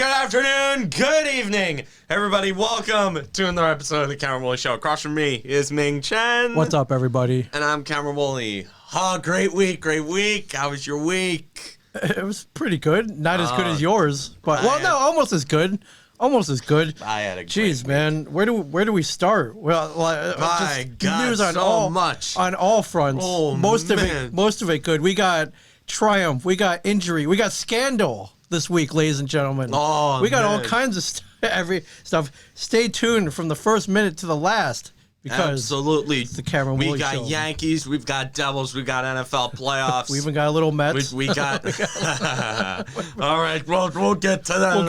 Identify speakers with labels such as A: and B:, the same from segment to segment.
A: afternoon, good evening, everybody. Welcome to another episode of the Cameron Woolley Show. Across from me is Ming Chen.
B: What's up, everybody?
A: And I'm Cameron Woolley. Great week. How was your week?
B: It was pretty good. Not as good as yours, but almost as good. Almost as good.
A: I had a great
B: Jeez,
A: week.
B: Man, where do we start? Well,
A: My
B: just
A: God,
B: news on
A: so
B: all fronts.
A: Oh,
B: most of it good. We got triumph. We got injury. We got scandal this week, ladies and gentlemen.
A: Oh,
B: we got all
A: man.
B: kinds of stuff. Stay tuned from the first minute to the last. Because
A: absolutely,
B: it's the Cameron Woolley
A: we got
B: Show.
A: Yankees, we've got Devils, we've got NFL playoffs.
B: We even got a little Mets.
A: We got. All right, we'll get to that.
B: We'll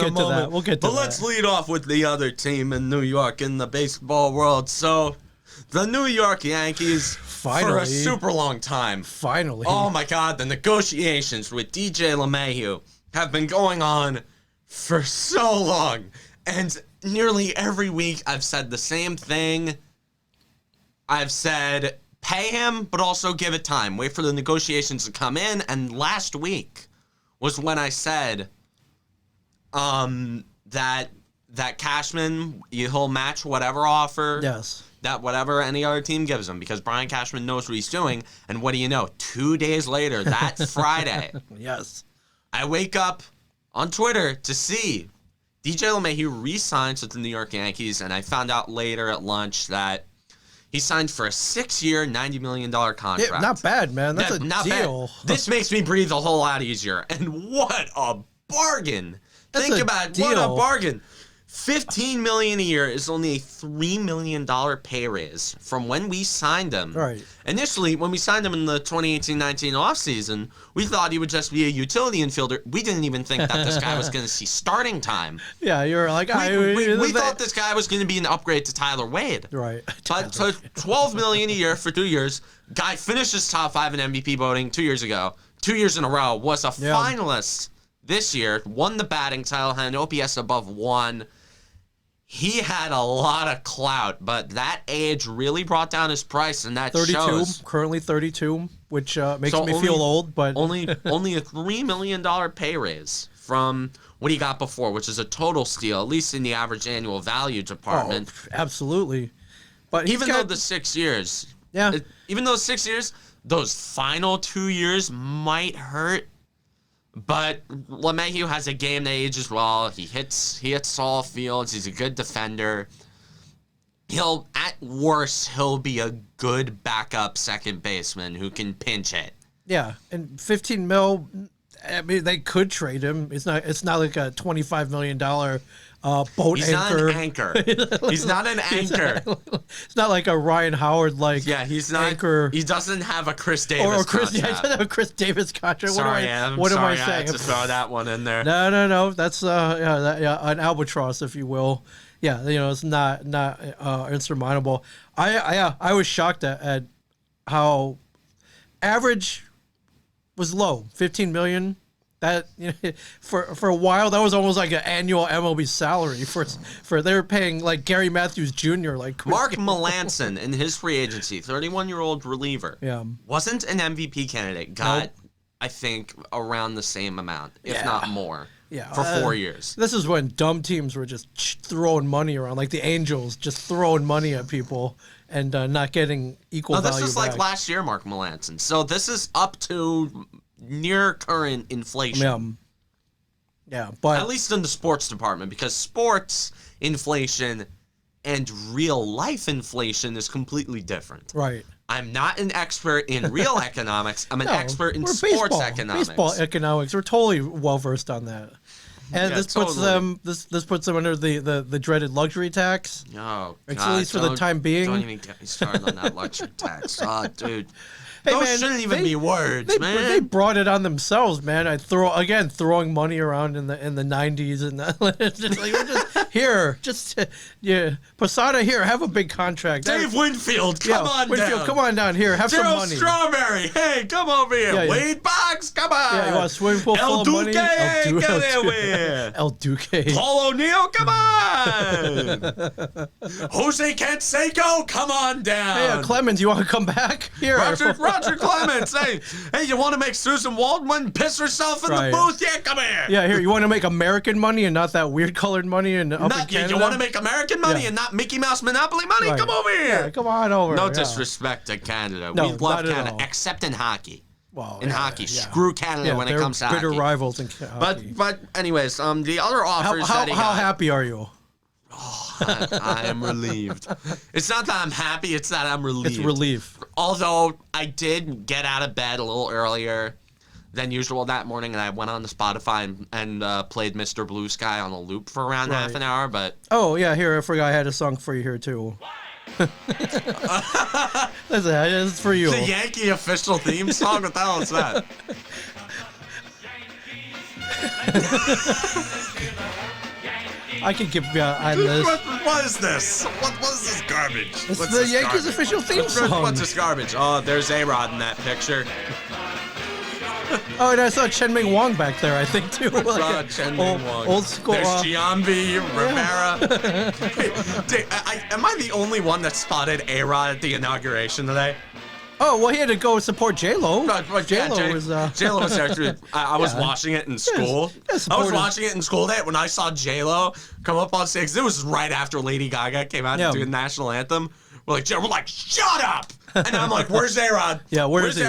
B: get to that.
A: But let's lead off with the other team in New York in the baseball world. So, the New York Yankees,
B: Finally.
A: for a super long time.
B: Finally.
A: Oh my God, the negotiations with DJ LeMahieu have been going on for so long, and nearly every week I've said the same thing. I've said, pay him, but also give it time. Wait for the negotiations to come in. And last week was when I said that Cashman, he'll match whatever offer.
B: Yes.
A: That whatever any other team gives him, because Brian Cashman knows what he's doing. And what do you know? 2 days later, that Friday,
B: Yes.
A: I wake up on Twitter to see DJ LeMahieu re-signs with the New York Yankees. And I found out later at lunch that he signed for a 6-year, $90 million contract.
B: Yeah, not bad, man. That's
A: not
B: deal.
A: Bad. This makes me breathe a whole lot easier. And what a bargain. Think about it. What a bargain. $15 million a year is only a $3 million pay raise from when we signed him.
B: Right.
A: Initially, when we signed him in the 2018-19 offseason, we thought he would just be a utility infielder. We didn't even think that this guy was going to see starting time.
B: Yeah, you're like,
A: we thought this guy was going to be an upgrade to Tyler Wade.
B: Right.
A: But so $12 million a year for 2 years. Guy finishes top 5 in MVP voting 2 years ago. 2 years in a row. Was a finalist this year. Won the batting title. Had an OPS above 1. He had a lot of clout, but that age really brought down his price, and that
B: 32,
A: shows.
B: currently 32, which makes me feel old, but
A: only a $3 million pay raise from what he got before, which is a total steal, at least in the average annual value department.
B: Oh, absolutely. But
A: though the 6 years, even those 6 years, those final 2 years might hurt. But LeMahieu has a game that ages well. He hits all fields. He's a good defender. At worst, he'll be a good backup second baseman who can pinch hit. Yeah,
B: and 15 mil. I mean, they could trade him. It's not like a $25 million boat
A: He's
B: anchor.
A: Not an anchor. He's not an anchor.
B: It's not like a Ryan Howard
A: he's not
B: anchor.
A: He doesn't have a Chris Davis contract.
B: He doesn't have a Chris Davis contract.
A: Sorry,
B: what am I saying?
A: I had to throw that one in there.
B: No. That's an albatross, if you will. Yeah, it's not insurmountable. I was shocked at how average was low. 15 million. That for a while, that was almost like an annual MLB salary for they were paying like Gary Matthews Jr.
A: Mark Melancon in his free agency, 31-year-old reliever, wasn't an MVP candidate. Got I think around the same amount, if not more. For 4 years.
B: This is when dumb teams were just throwing money around, like the Angels, just throwing money at people and not getting equal value.
A: This is like last year, Mark Melancon. So this is up to near current inflation.
B: But
A: at least in the sports department, because sports inflation and real life inflation is completely different.
B: Right.
A: I'm not an expert in real economics. I'm an expert in sports economics.
B: Baseball economics. We're totally well versed on that. And this puts them under the dreaded luxury tax.
A: Oh, God.
B: At least for the time being.
A: Don't even get me started on that luxury tax. Oh, dude.
B: Hey,
A: Those shouldn't even be words, man.
B: They brought it on themselves, man. Throwing money around in the 90s and Posada here, have a big contract.
A: Dave Winfield, come on down
B: here, have some money.
A: Strawberry, hey, come over here. Wade Boggs, come on.
B: Yeah, you want a swimming pool full of money? El Duque.
A: Paul O'Neill, come on. Jose Canseco, come on down.
B: Hey, Clemens, you want to come back? Here.
A: Roger Clemens. Hey, you want to make Susan Waldman piss herself in the booth? Yeah, come here.
B: Yeah, here. You want to make American money and not that weird colored money up in Canada?
A: You want to make American money and not Mickey Mouse Monopoly money? Right. Come over here.
B: Yeah, come on over.
A: No disrespect to Canada. No, we love Canada, except in hockey.
B: Well,
A: in hockey, screw Canada when it comes to hockey.
B: Bitter rivals in hockey.
A: But anyways, the other offers that he got.
B: How happy are you?
A: Oh, I am relieved. It's not that I'm happy, it's that I'm relieved.
B: It's relief.
A: Although I did get out of bed a little earlier than usual that morning, and I went on to Spotify and played Mr. Blue Sky on a loop for around half an hour. But
B: oh yeah, here, I forgot I had a song for you here too. It's for you.
A: The Yankee official theme song? What the hell is that?
B: I could give you on this.
A: What is this? What is this garbage?
B: It's the Yankees official theme song.
A: What's this garbage? Oh, there's A-Rod in that picture.
B: Oh, and I saw Chen Ming Wong back there, I think, too. Like
A: Chen Ming Wong.
B: Old school.
A: There's Giambi, Rivera. Am I the only one that spotted A-Rod at the inauguration today?
B: Oh, well, he had to go support J-Lo.
A: J-Lo was there. I was watching it in school. I was watching it in school day when I saw J-Lo come up on stage. It was right after Lady Gaga came out to do the national anthem. We're like, shut up! And I'm like, where's A-Rod?
B: Yeah, where's he?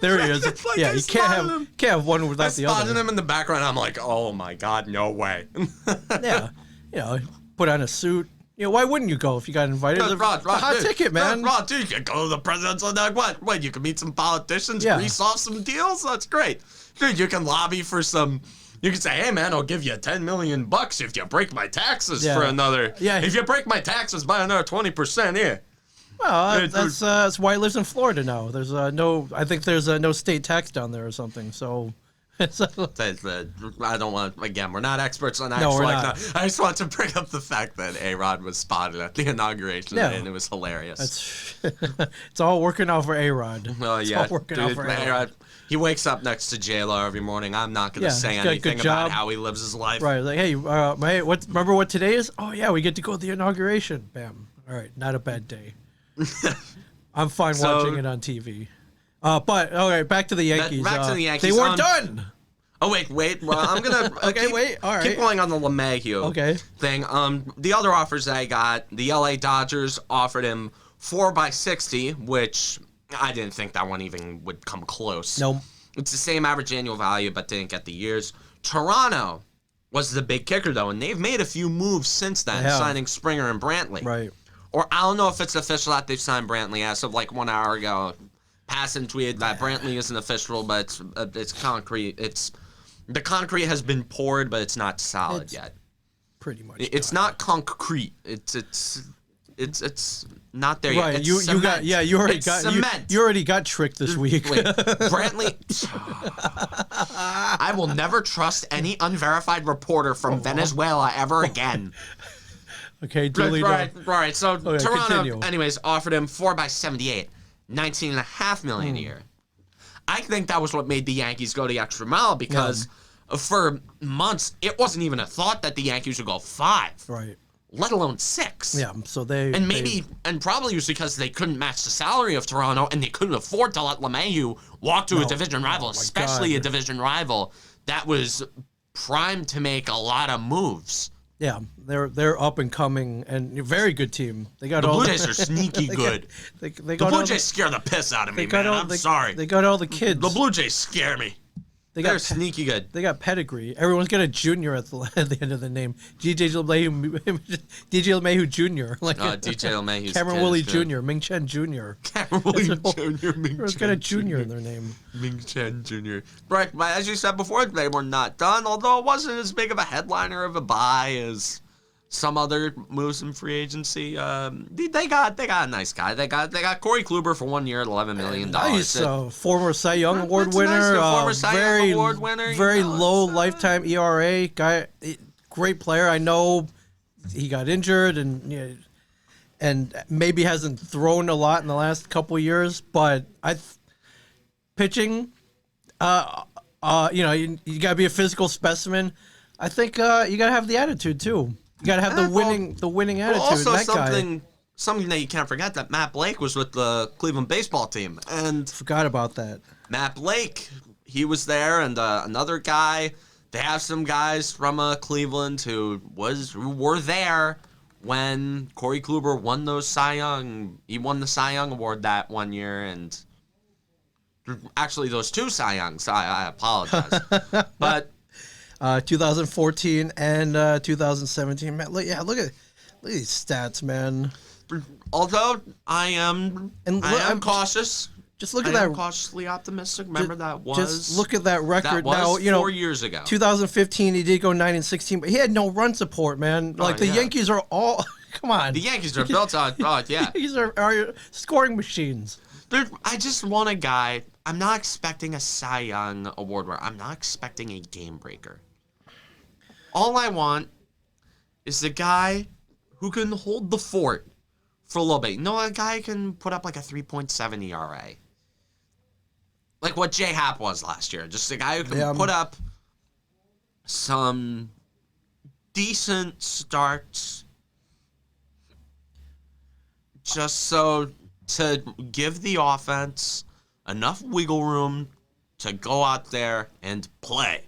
B: There he is.
A: Like,
B: yeah, you can't have one without the other.
A: I spotted him in the background. I'm like, oh my God, no way.
B: Yeah, put on a suit. Why wouldn't you go if you got invited? It's a hot ticket, man.
A: Rod, dude, you can go to the presidential what? Wait, you can meet some politicians, grease off some deals? That's great. Dude, you can lobby for some. You can say, hey, man, I'll give you $10 million if you break my taxes for another. Yeah. If you break my taxes by another 20%, here.
B: Well, that's why he lives in Florida now. There's I think there's no state tax down there or something. So,
A: I don't want. Again, we're not experts on that.
B: No, we're not.
A: I just want to bring up the fact that A-Rod was spotted at the inauguration, and it was hilarious.
B: It's all working out for A-Rod.
A: Well, yeah, it's all working out for A-Rod. He wakes up next to J-Lo every morning. I'm not going to say anything about how he lives his life.
B: Right, like, hey, remember what today is? Oh yeah, we get to go to the inauguration. Bam. All right, not a bad day. I'm fine watching it on TV. But all right, back to the Yankees.
A: Back to the Yankees.
B: They weren't done.
A: Oh wait. Well, I'm gonna
B: wait. All right,
A: keep going on the LeMahieu thing. The other offers that I got, the LA Dodgers offered him 4x60, which I didn't think that one even would come close.
B: Nope.
A: It's the same average annual value, but didn't get the years. Toronto was the big kicker though, and they've made a few moves since then, signing Springer and Brantley.
B: Right.
A: Or I don't know if it's official that they've signed Brantley as of like 1 hour ago. Passing tweeted that Brantley isn't official, but it's concrete. The concrete has been poured, but it's not solid yet.
B: Pretty much.
A: It's not concrete. It's not there
B: yet.
A: Right.
B: You already got tricked this week.
A: Wait, Brantley. I will never trust any unverified reporter from Venezuela ever again.
B: Okay, duly
A: right. So Toronto,
B: continue.
A: anyways, offered him 4x78, $19.5 million a year. I think that was what made the Yankees go the extra mile because for months it wasn't even a thought that the Yankees would go 5,
B: right?
A: Let alone 6.
B: Yeah. So
A: probably it was because they couldn't match the salary of Toronto and they couldn't afford to let LeMahieu walk to a division rival, especially a division rival that was primed to make a lot of moves.
B: Yeah, they're up and coming and a very good team. They got
A: the Blue Jays are sneaky good.
B: The
A: Blue Jays scare the piss out of me, man. I'm sorry.
B: They got all the kids.
A: The Blue Jays scare me. They're sneaky good.
B: They got pedigree. Everyone's got a junior at the end of the name. DJ LeMahieu Jr. Like
A: DJ LeMahieu.
B: Cameron Woolley Jr. Ming Chen Jr.
A: Cameron Woolley Jr.
B: Everyone's got a junior in their name.
A: Ming Chen Jr. Right, but as you said before, they were not done. Although it wasn't as big of a headliner of a buy as some other moves in free agency. They got a nice guy. They got Corey Kluber for 1 year at $11 million.
B: Nice, former Cy Young Award winner.
A: Former Cy Young Award winner.
B: Very low lifetime ERA guy. Great player. I know he got injured and maybe hasn't thrown a lot in the last couple of years, but pitching. You got to be a physical specimen. I think you got to have the attitude too. You gotta have the winning attitude.
A: Also,
B: that
A: something something that you can't forget, that Matt Blake was with the Cleveland baseball team. And
B: forgot about that.
A: Matt Blake, he was there, and another guy. They have some guys from Cleveland who were there when Corey Kluber won those Cy Young. He won the Cy Young award that one year, and actually those 2 Cy Youngs. I apologize, but
B: 2014 and 2017. Man, look at these stats, man.
A: Although I am cautious.
B: Just look at that.
A: I'm cautiously optimistic. Remember
B: just look at that record.
A: That was
B: now,
A: 4 years ago.
B: 2015, he did go 9-16, but he had no run support, man. Like the Yankees are all. Come on.
A: The Yankees are built on. Oh yeah.
B: The Yankees are scoring machines.
A: Dude, I just want a guy. I'm not expecting a Cy Young award winner. I'm not expecting a game breaker. All I want is the guy who can hold the fort for a little bit. No, a guy can put up like a 3.7 ERA. Like what J Happ was last year. Just a guy who can put up some decent starts. Just so to give the offense enough wiggle room to go out there and play.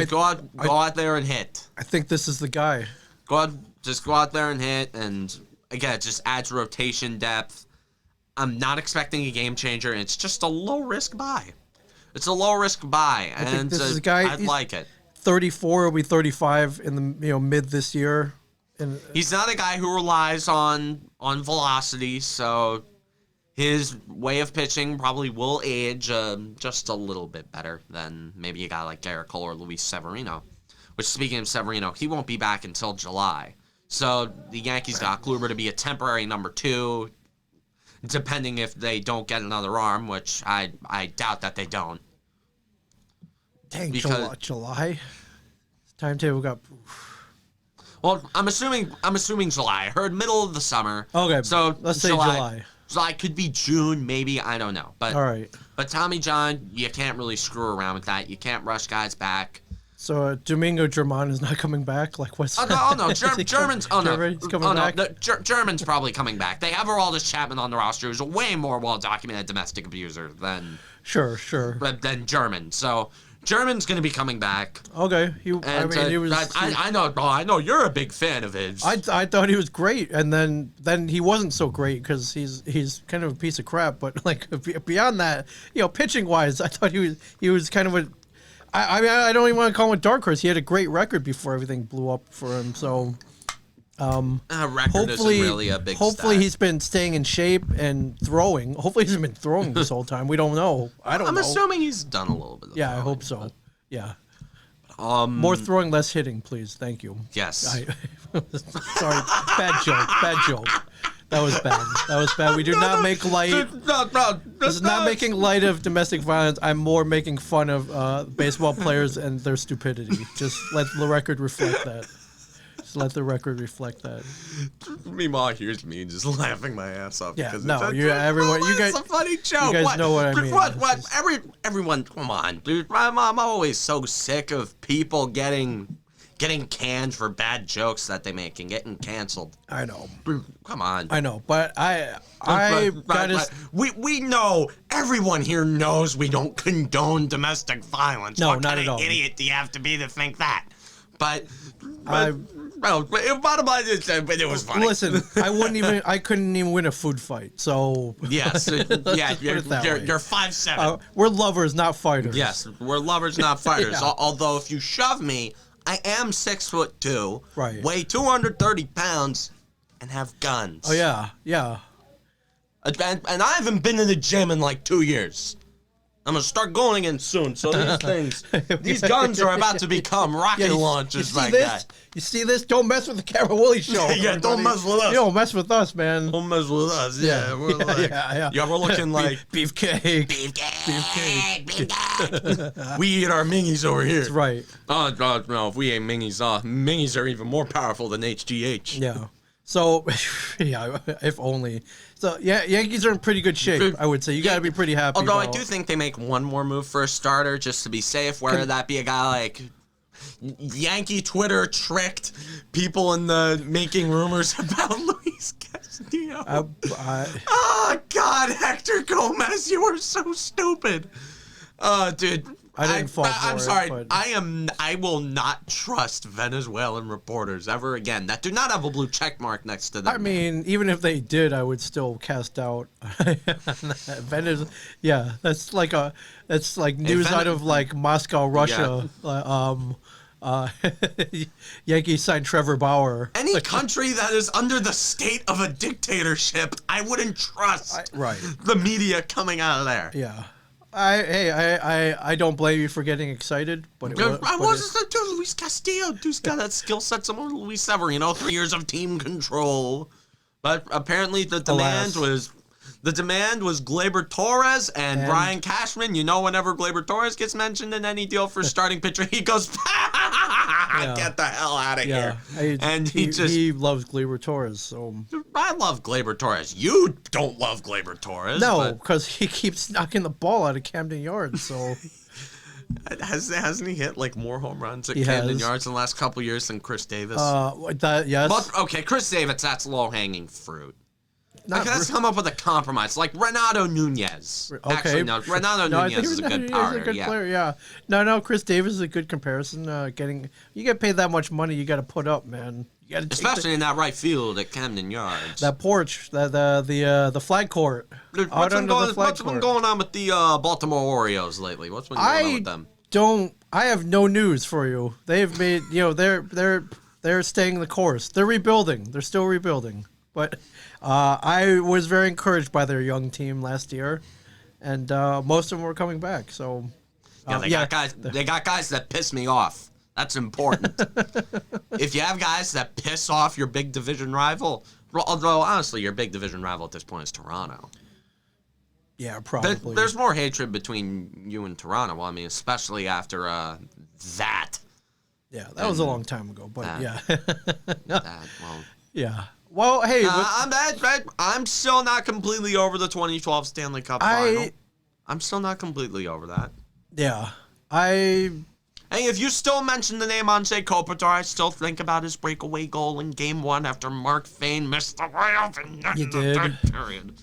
A: Go out there and hit.
B: I think this is the guy.
A: Just go out there and hit, and again, it just adds rotation depth. I'm not expecting a game changer. It's just a low risk buy. It's a low risk buy, and
B: this is a guy,
A: I'd like it.
B: 34, will be 35 in the mid this year. And
A: he's not a guy who relies on velocity, so his way of pitching probably will age just a little bit better than maybe a guy like Garrett Cole or Luis Severino. Which, speaking of Severino, he won't be back until July. So the Yankees got Kluber to be a temporary number 2, depending if they don't get another arm, which I doubt that they don't.
B: Dang, July? Timetable got...
A: Well, I'm assuming July. I heard middle of the summer.
B: Okay,
A: so
B: let's say July.
A: July could be June, maybe. I don't know. But
B: all right.
A: But Tommy John, you can't really screw around with that. You can't rush guys back.
B: So Domingo Germán is not coming back? Like what's?
A: German's.
B: He's coming back.
A: German's probably coming back. They have Aroldis Chapman on the roster, who's a way more well-documented domestic abuser than than German. So German's gonna be coming back.
B: Okay, he was.
A: I know you're a big fan of his.
B: I thought he was great, and then he wasn't so great because he's kind of a piece of crap. But like beyond that, pitching wise, I thought he was kind of a. I mean, I don't even want to call him a dark horse. He had a great record before everything blew up for him. So,
A: record isn't really a big
B: hopefully
A: stat.
B: he's been staying in shape and throwing. Hopefully he's been throwing this whole time. We don't know. I'm
A: assuming he's done a little bit of
B: throwing, I hope so. But, yeah. More throwing, less hitting, please. Thank you.
A: Yes.
B: Sorry. Bad joke. That was bad. We do not make light. This is not making light of domestic violence. I'm more making fun of baseball players and their stupidity. Just let the record reflect that.
A: Meanwhile, here's me just laughing my ass off.
B: Yeah,
A: because
B: everyone. You guys,
A: it's a funny joke.
B: You guys know what I mean.
A: What? Everyone, come on, dude. I'm always so sick of people getting canned for bad jokes that they make and getting canceled.
B: I know.
A: Come on.
B: I know, but
A: we know, everyone here knows we don't condone domestic violence.
B: No,
A: what
B: not
A: kind
B: at
A: of
B: all.
A: Idiot do you have to be to think that? But bottom line is, it was funny.
B: Listen, I couldn't even win a food fight. So
A: yes, you're 5'7".
B: We're lovers, not fighters.
A: Yes, we're lovers, not fighters.
B: Yeah.
A: Although if you shove me, I am 6'2",
B: right?
A: Weigh 230 pounds, and have guns.
B: Oh yeah.
A: And I haven't been in the gym in like 2 years. I'm gonna start going again soon. So these guns are about to become rocket launchers like that.
B: You see this? Don't mess with the Cameron Woolley Show.
A: Yeah, don't mess with us.
B: You don't mess with us, man.
A: Don't mess with us. Yeah, we're we're looking like
B: beefcake.
A: We eat our mingies over here.
B: That's right.
A: No, if we ate mingies, mingies are even more powerful than HGH.
B: Yeah. So, yeah, if only. So, yeah, Yankees are in pretty good shape, I would say. You got to be pretty happy.
A: Although I do think they make one more move for a starter just to be safe, whether that be a guy like Yankee Twitter tricked people in the making rumors about Luis Castillo. deal. Oh, God, Hector Gomez, you are so stupid. Dude.
B: I didn't fall for it.
A: I'm sorry.
B: But...
A: I will not trust Venezuelan reporters ever again that do not have a blue check mark next to them.
B: I mean, even if they did, I would still cast out. Yeah, that's like news out of like Moscow, Russia. Yeah. Yankees signed Trevor Bauer.
A: Any country that is under the state of a dictatorship, I wouldn't trust the media coming out of there.
B: Yeah. I don't blame you for getting excited, but
A: Luis Castillo. Dude's got that skill set. Someone Luis Severino, 3 years of team control, but apparently the demand was Gleyber Torres and Brian Cashman. You know, whenever Gleyber Torres gets mentioned in any deal for starting pitcher, he goes, "Get the hell out of here!" And he loves Gleyber Torres. So I love Gleyber Torres. You don't love Gleyber Torres, no, because he keeps knocking the ball out of Camden Yards. So hasn't he hit like more home runs at Camden Yards in the last couple years than Chris Davis? Yes. But, okay, Chris Davis, that's low hanging fruit. Let's come up with a compromise, like Renato Nunez. Okay. Actually, no, Renato Nunez is a good player. Yeah. No, Chris Davis is a good comparison. You get paid that much money, you got to put up, man. You gotta especially in that right field at Camden Yards. That porch, the flag court. What's been going on with the Baltimore Orioles lately? What's been going on with them? I have no news for you. They've made, they're staying the course. They're rebuilding. They're still rebuilding, but. I was very encouraged by their young team last year, and most of them were coming back. So, they got guys. They got guys that piss me off. That's important. If you have guys that piss off your big division rival, although honestly, your big division rival at this point is Toronto. Yeah, probably. There's more hatred between you and Toronto. Well, I mean, especially after that. Yeah, that was a long time ago, but yeah. Well, hey, I'm still not completely over the 2012 Stanley Cup final. I'm still not completely over that. Yeah, Hey, if you still mention the name Anze Kopitar, I still think about his breakaway goal in Game 1 after Mark Fane missed the playoff in the third period.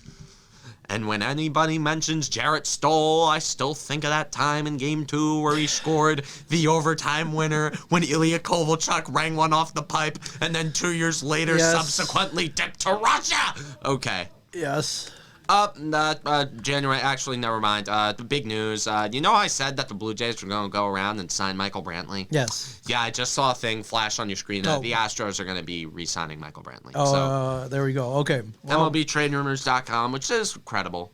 A: And when anybody mentions Jarrett Stoll, I still think of that time in Game 2 where he scored the overtime winner when Ilya Kovalchuk rang one off the pipe and then 2 years later subsequently dipped to Russia. Okay. Yes. January, actually, never mind. The big news. You know I said that the Blue Jays were going to go around and sign Michael Brantley? Yes. Yeah, I just saw a thing flash on your screen that the Astros are going to be re-signing Michael Brantley. So, there we go. Okay. Well, MLBTradeRumors.com, which is credible.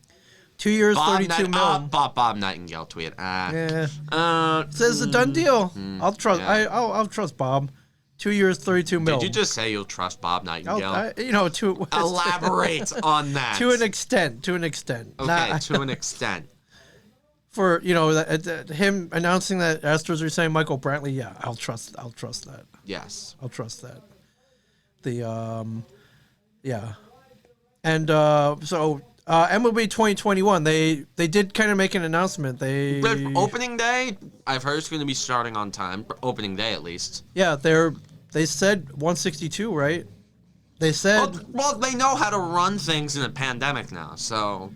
A: 2 years, $32 million. Bob Nightingale tweet. Says a done deal. I'll trust. Yeah. I'll trust Bob. 2 years, $32 million. Did you just say you'll trust Bob Nightingale? Elaborate on that. To an extent. Okay, to an extent. For him announcing that Astros are saying Michael Brantley, yeah, I'll trust that. Yes, I'll trust that. And so MLB 2021, they did kind of make an announcement. Opening day, I've heard it's going to be starting on time. Opening day, at least. Yeah, they said 162, right? They said... Well, they know how to run things in a pandemic now, so...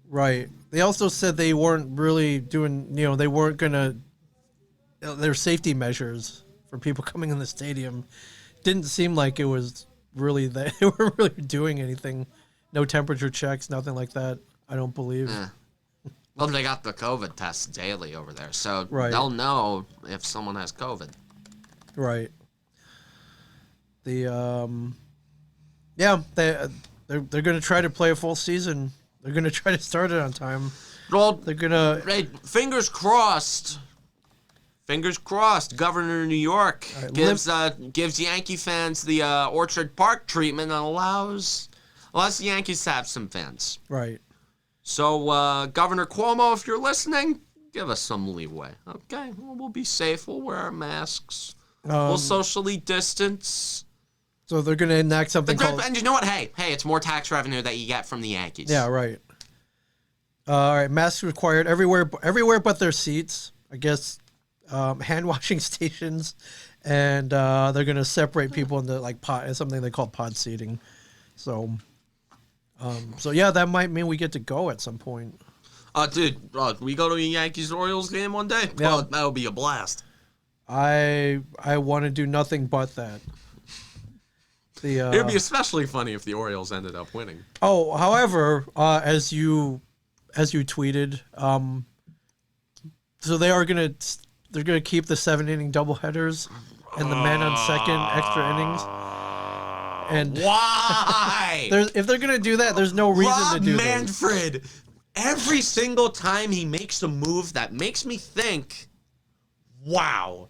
A: Right. They also said they weren't really doing, they weren't going to... Their safety measures for people coming in the stadium didn't seem like it was really... They weren't really doing anything. No temperature checks, nothing like that, I don't believe. Well, they got the COVID tests daily over there, so they'll know if someone has COVID. Right. They're going to try to play a full season. They're going to try to start it on time. Well, they're going to... Fingers crossed. Fingers crossed. Governor of New York gives Yankee fans the Orchard Park treatment and allows the Yankees to have some fans. Right. So, Governor Cuomo, if you're listening, give us some leeway. Okay? We'll be safe. We'll wear our masks. We'll socially distance. So they're going to enact something called... And you know what? Hey, it's more tax revenue that you get from the Yankees. Yeah, right. All right, masks required everywhere but their seats. I guess hand-washing stations. And they're going to separate people into, like, something they call pod seating. So
B: So yeah, that might mean we get to go at some point.
A: Dude, we go to a Yankees-Orioles game one day?
B: Yeah.
A: Well, that'll be a blast.
B: I want to do nothing but that.
A: It'd be especially funny if the Orioles ended up winning.
B: Oh, however, as you tweeted, so they're gonna keep the 7-inning doubleheaders and the men on second extra innings. And
A: why?
B: if they're gonna do that, there's no reason to do that.
A: Rob Manfred, every single time he makes a move that makes me think, wow,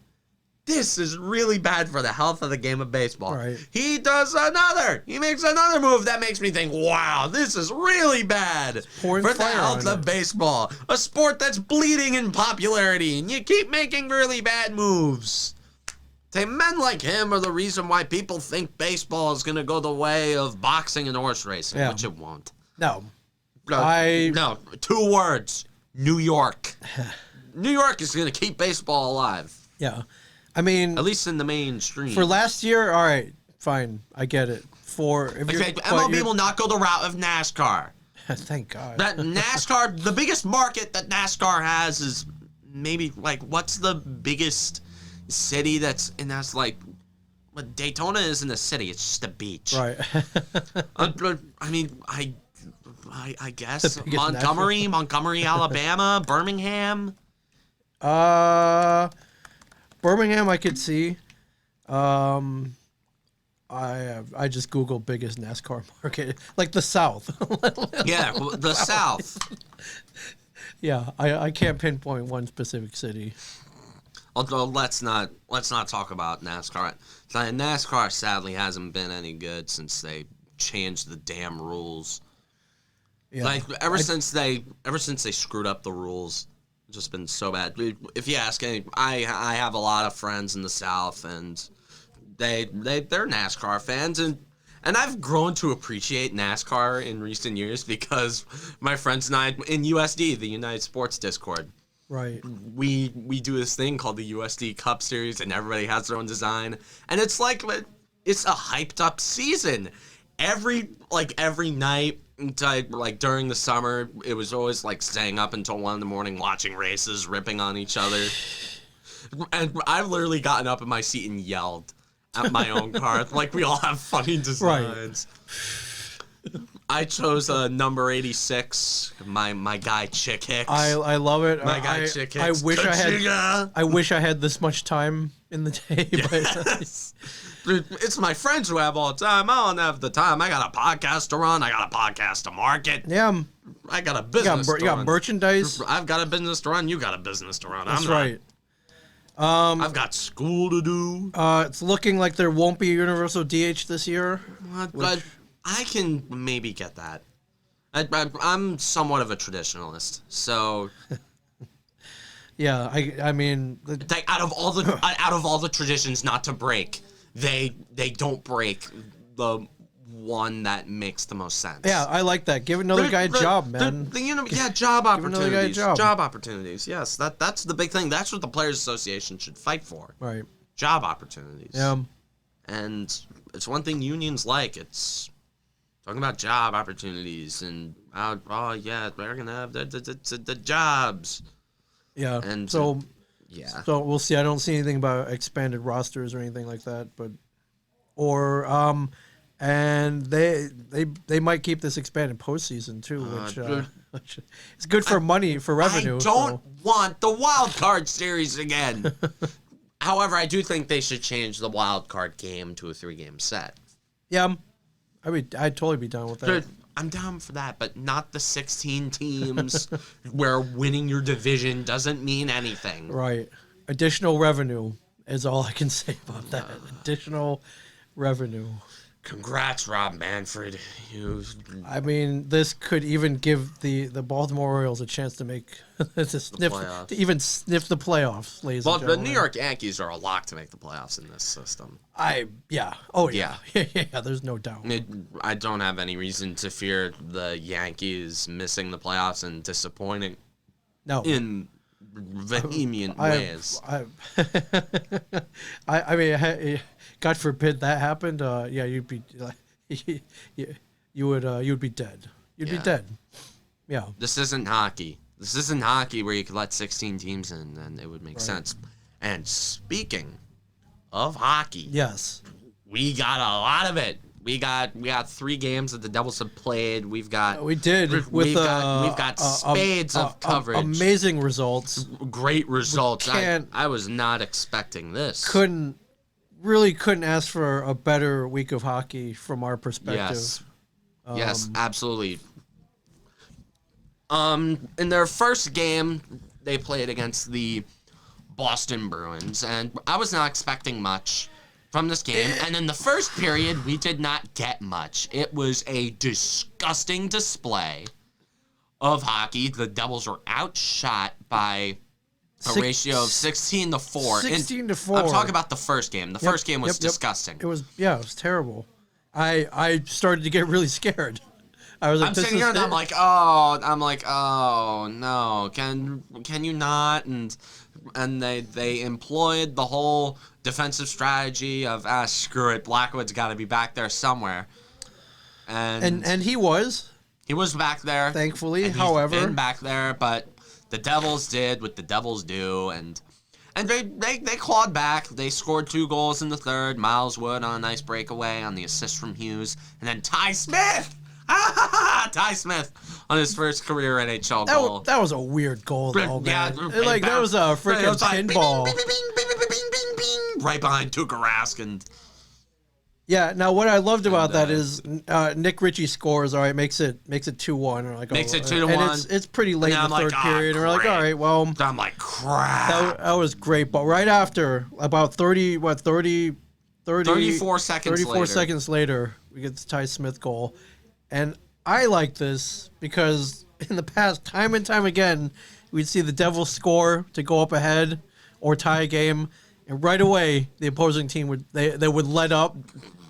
A: this is really bad for the health of the game of baseball.
B: Right.
A: He makes another move that makes me think, wow, this is really bad for the health of baseball. A sport that's bleeding in popularity, and you keep making really bad moves. Say, men like him are the reason why people think baseball is going to go the way of boxing and horse racing, which it won't.
B: No.
A: No, 2 words. New York. New York is going to keep baseball alive.
B: Yeah. I mean,
A: at least in the mainstream.
B: For last year, all right, fine, I get it.
A: MLB will not go the route of NASCAR.
B: Thank God.
A: That NASCAR, the biggest market that NASCAR has is maybe like, what's the biggest city that's like, what Daytona isn't a city, it's just a beach.
B: Right.
A: I mean, I guess Montgomery, Alabama, Birmingham.
B: Birmingham, I could see. I just Googled biggest NASCAR market, like the South.
A: Yeah, the South.
B: Yeah, I can't pinpoint one specific city.
A: Although let's not talk about NASCAR. NASCAR sadly hasn't been any good since they changed the damn rules. Yeah, like ever since they screwed up the rules. Just been so bad. If you ask any, I have a lot of friends in the South, and they're NASCAR fans, and I've grown to appreciate NASCAR in recent years because my friends and I in USD, the United Sports Discord,
B: right, we
A: do this thing called the USD Cup Series, and everybody has their own design, and it's like it's a hyped up season. Every night. Like during the summer, it was always like staying up until 1 a.m. watching races, ripping on each other. And I've literally gotten up in my seat and yelled at my own car. Like we all have funny designs. Right. I chose number 86, my guy Chick Hicks.
B: I love it.
A: My guy Chick Hicks.
B: I wish I had this much time in the day.
A: Yes. Dude, it's my friends who have all the time. I don't have the time. I got a podcast to run. I got a podcast to market.
B: Yeah.
A: I got a business to run.
B: You got merchandise.
A: I've got a business to run. You got a business to run.
B: That's right.
A: I've got school to do.
B: It's looking like there won't be a universal DH this year.
A: But I can maybe get that. I'm somewhat of a traditionalist, so...
B: Yeah, I mean...
A: Like, out of all the traditions not to break... They don't break the one that makes the most sense.
B: Yeah, I like that. Give another guy a job, man.
A: Job opportunities.
B: Give another guy a job.
A: Job opportunities. Yes, that's the big thing. That's what the Players Association should fight for.
B: Right.
A: Job opportunities.
B: Yeah.
A: And it's one thing unions like. It's talking about job opportunities and they're gonna have the jobs.
B: Yeah.
A: And
B: so.
A: Yeah.
B: So we'll see. I don't see anything about expanded rosters or anything like that, and they might keep this expanded postseason too, which is good for money, for revenue.
A: I don't want the wild card series again. However, I do think they should change the wild card game to a 3-game set.
B: Yeah, I'd totally be down with that.
A: Dude, I'm down for that, but not the 16 teams where winning your division doesn't mean anything.
B: Right. Additional revenue is all I can say about that. Additional revenue.
A: Congrats, Rob Manfred.
B: I mean, this could even give the Baltimore Orioles a chance to make to even sniff the playoffs, ladies and gentlemen.
A: Well, the New York Yankees are a lock to make the playoffs in this system.
B: Yeah. Oh, yeah. Yeah, there's no doubt.
A: I don't have any reason to fear the Yankees missing the playoffs and disappointing in vehement ways. I mean, God forbid that happened. You'd be like,
B: you'd be dead. You'd be dead. Yeah.
A: This isn't hockey. This isn't hockey where you could let 16 teams in and it would make sense. And speaking of hockey,
B: yes,
A: we got a lot of it. We got 3 games that the Devils have played. We've got
B: we've got
A: spades of coverage.
B: Amazing results.
A: Great results. I was not expecting this.
B: Couldn't ask for a better week of hockey from our perspective.
A: Yes, absolutely. In their first game, they played against the Boston Bruins, and I was not expecting much from this game. And in the first period, we did not get much. It was a disgusting display of hockey. The Devils were outshot by a ratio of 16-4.
B: 16-4.
A: I'm talking about the first game. The first game was disgusting.
B: It was terrible. I started to get really scared. I'm
A: sitting here and I'm like, oh no, can you not? And they employed the whole defensive strategy of screw it, Blackwood's got to be back there somewhere, and
B: he was
A: back there,
B: thankfully.
A: And
B: however,
A: he's been back there, but the Devils did what the Devils do, and they clawed back. They scored 2 goals in the third. Miles Wood on a nice breakaway on the assist from Hughes, and then Ty Smith. Ty Smith on his first career NHL goal.
B: That was a weird goal, though, man.
A: Yeah,
B: that was a freaking pinball.
A: Bing, bing, bing, right behind Tuukka Rask. And
B: yeah, now what I loved about that is Nick Ritchie scores. All right, makes it 2-1.
A: Makes it 2-1.
B: And it's pretty late in the third period. And we're like, all right, well.
A: I'm like, crap.
B: That was great. But right after, about 34 seconds later, we get the Ty Smith goal. And I like this because in the past, time and time again, we'd see the Devils score to go up ahead or tie a game, and right away the opposing team would let up.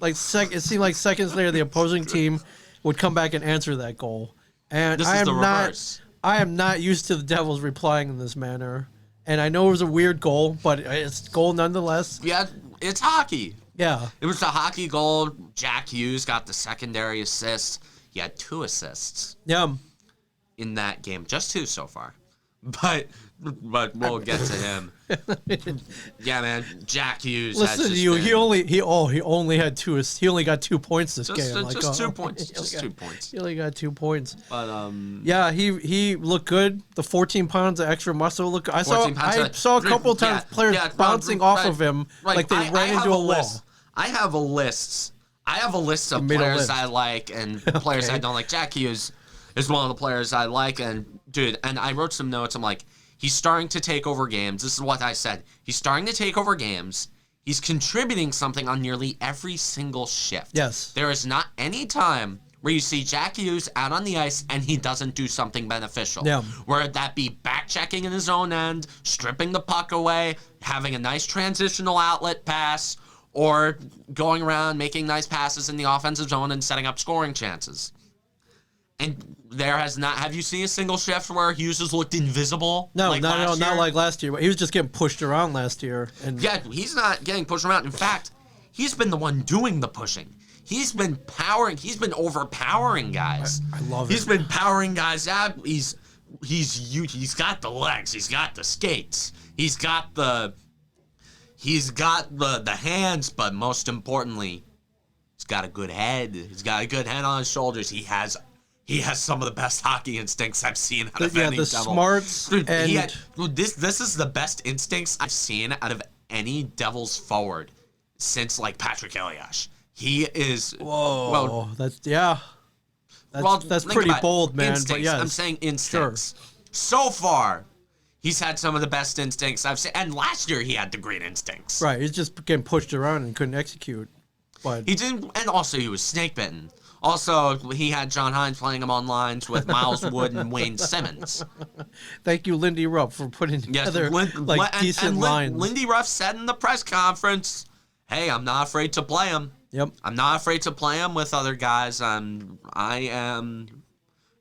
B: It seemed like seconds later the opposing team would come back and answer that goal. And
A: this is the reverse.
B: I am not used to the Devils replying in this manner, and I know it was a weird goal, but it's a goal nonetheless.
A: Yeah, it's hockey.
B: Yeah.
A: It was a hockey goal. Jack Hughes got the secondary assist. He had 2 assists.
B: Yeah.
A: In that game. Just 2 so far. But we'll get to him. Yeah, man. Jack Hughes.
B: Listen to you. He only had 2. He only got 2 points this game.
A: Just 2 points. Just 2 points.
B: He only got 2 points.
A: But
B: yeah, he looked good. The 14 pounds of extra muscle looked good. I saw a couple of times players bouncing off of him like they ran into a wall.
A: I have a list of players I like and players I don't like. Jack Hughes is one of the players I like, and dude, and I wrote some notes. I'm like, he's starting to take over games. This is what I said. He's starting to take over games. He's contributing something on nearly every single shift.
B: Yes.
A: There is not any time where you see Jack Hughes out on the ice and he doesn't do something beneficial.
B: Yeah.
A: Whether that be back-checking in his own end, stripping the puck away, having a nice transitional outlet pass, or going around making nice passes in the offensive zone and setting up scoring chances. And there has not... Have you seen a single shift where Hughes has looked invisible?
B: No, not like last year. He was just getting pushed around last year. And
A: yeah, he's not getting pushed around. In fact, he's been the one doing the pushing. He's been overpowering guys.
B: I love it.
A: He's been powering guys out. He's got the legs. He's got the skates. He's got the hands, but most importantly, he's got a good head. He's got a good head on his shoulders. He has some of the best hockey instincts I've seen out of any Devil.
B: Smarts.
A: Dude, this is the best instincts I've seen out of any Devils forward since like Patrick Elias. He is.
B: Whoa. Well, that's pretty bold, man.
A: Instincts.
B: But yes,
A: I'm saying instincts.
B: Sure.
A: So far, he's had some of the best instincts I've seen. And last year, he had the great instincts.
B: Right. He's just getting pushed around and couldn't execute. But
A: he didn't. And also, he was snake bitten. Also, he had John Hines playing him on lines with Miles Wood and Wayne Simmons.
B: Thank you, Lindy Ruff, for putting together decent lines.
A: Lindy Ruff said in the press conference, "Hey, I'm not afraid to play him.
B: Yep.
A: I'm not afraid to play him with other guys. I am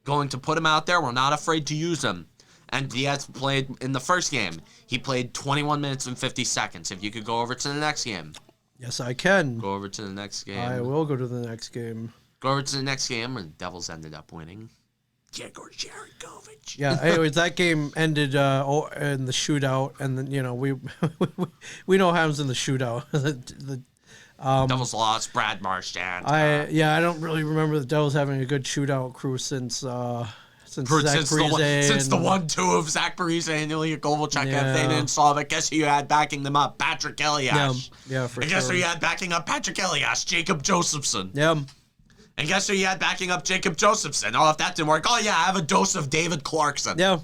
A: going to put him out there. We're not afraid to use him." And Diaz played in the first game. He played 21 minutes and 50 seconds. If you could go over to the next game.
B: Yes, I can.
A: Go over to the next game.
B: I will go to the next game.
A: Go over to the next game where the Devils ended up winning. Yegor Sharangovich.
B: Yeah. Anyways, that game ended in the shootout, and then we know what happens in the shootout.
A: Devils lost. Brad Marchand.
B: I don't really remember the Devils having a good shootout crew since Zach Parise.
A: Since the 1-2 of Zach Parise and Ilya Kovalchuk. If they didn't solve it, guess who you had backing them up? Patrick Elias.
B: Yeah, for sure.
A: And guess who you had backing up Patrick Elias? Jacob Josephson.
B: Yeah.
A: And guess who you had backing up Jacob Josephson? Oh, if that didn't work, I have a dose of David Clarkson.
B: Yeah.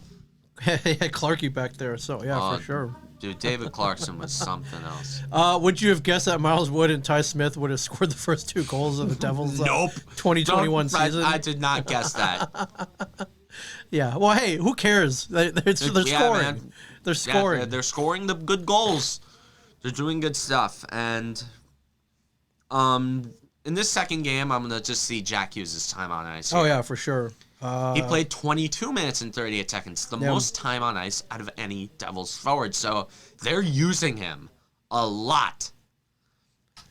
B: He had Clarkie back there, so for sure.
A: Dude, David Clarkson was something else.
B: Would you have guessed that Miles Wood and Ty Smith would have scored the first 2 goals of the Devils' 2021 season?
A: I did not guess that.
B: Yeah. Well, hey, who cares? They're scoring.
A: Man.
B: They're scoring.
A: Yeah, they're scoring the good goals. They're doing good stuff. And in this second game, I'm going to just see Jack Hughes' time on ice here.
B: Oh, yeah, for sure.
A: He played 22 minutes and 38 seconds, the most time on ice out of any Devils forward. So they're using him a lot.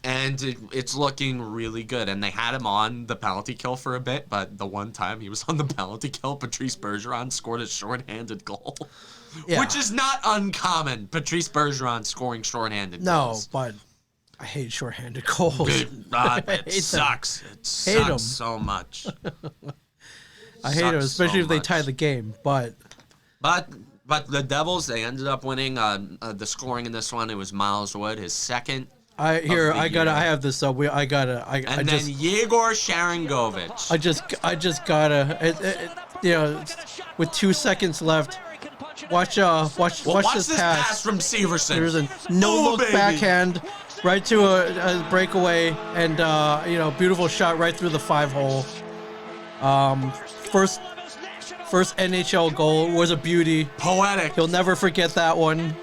A: And it's looking really good. And they had him on the penalty kill for a bit, but the one time he was on the penalty kill, Patrice Bergeron scored a shorthanded goal. Yeah. Which is not uncommon, Patrice Bergeron scoring shorthanded goals.
B: No, but I hate shorthanded goals.
A: It sucks. It sucks so much.
B: I hate them, especially if they tie the game. But
A: the Devils, they ended up winning the scoring in this one. It was Miles Wood, his second.
B: I have this up. Then
A: Yegor Sharangovich.
B: I just gotta. With 2 seconds left, watch this pass
A: from Severson.
B: There's a no-look backhand right to a breakaway, and beautiful shot right through the 5-hole. First NHL goal was a beauty.
A: Poetic.
B: He'll never forget that one.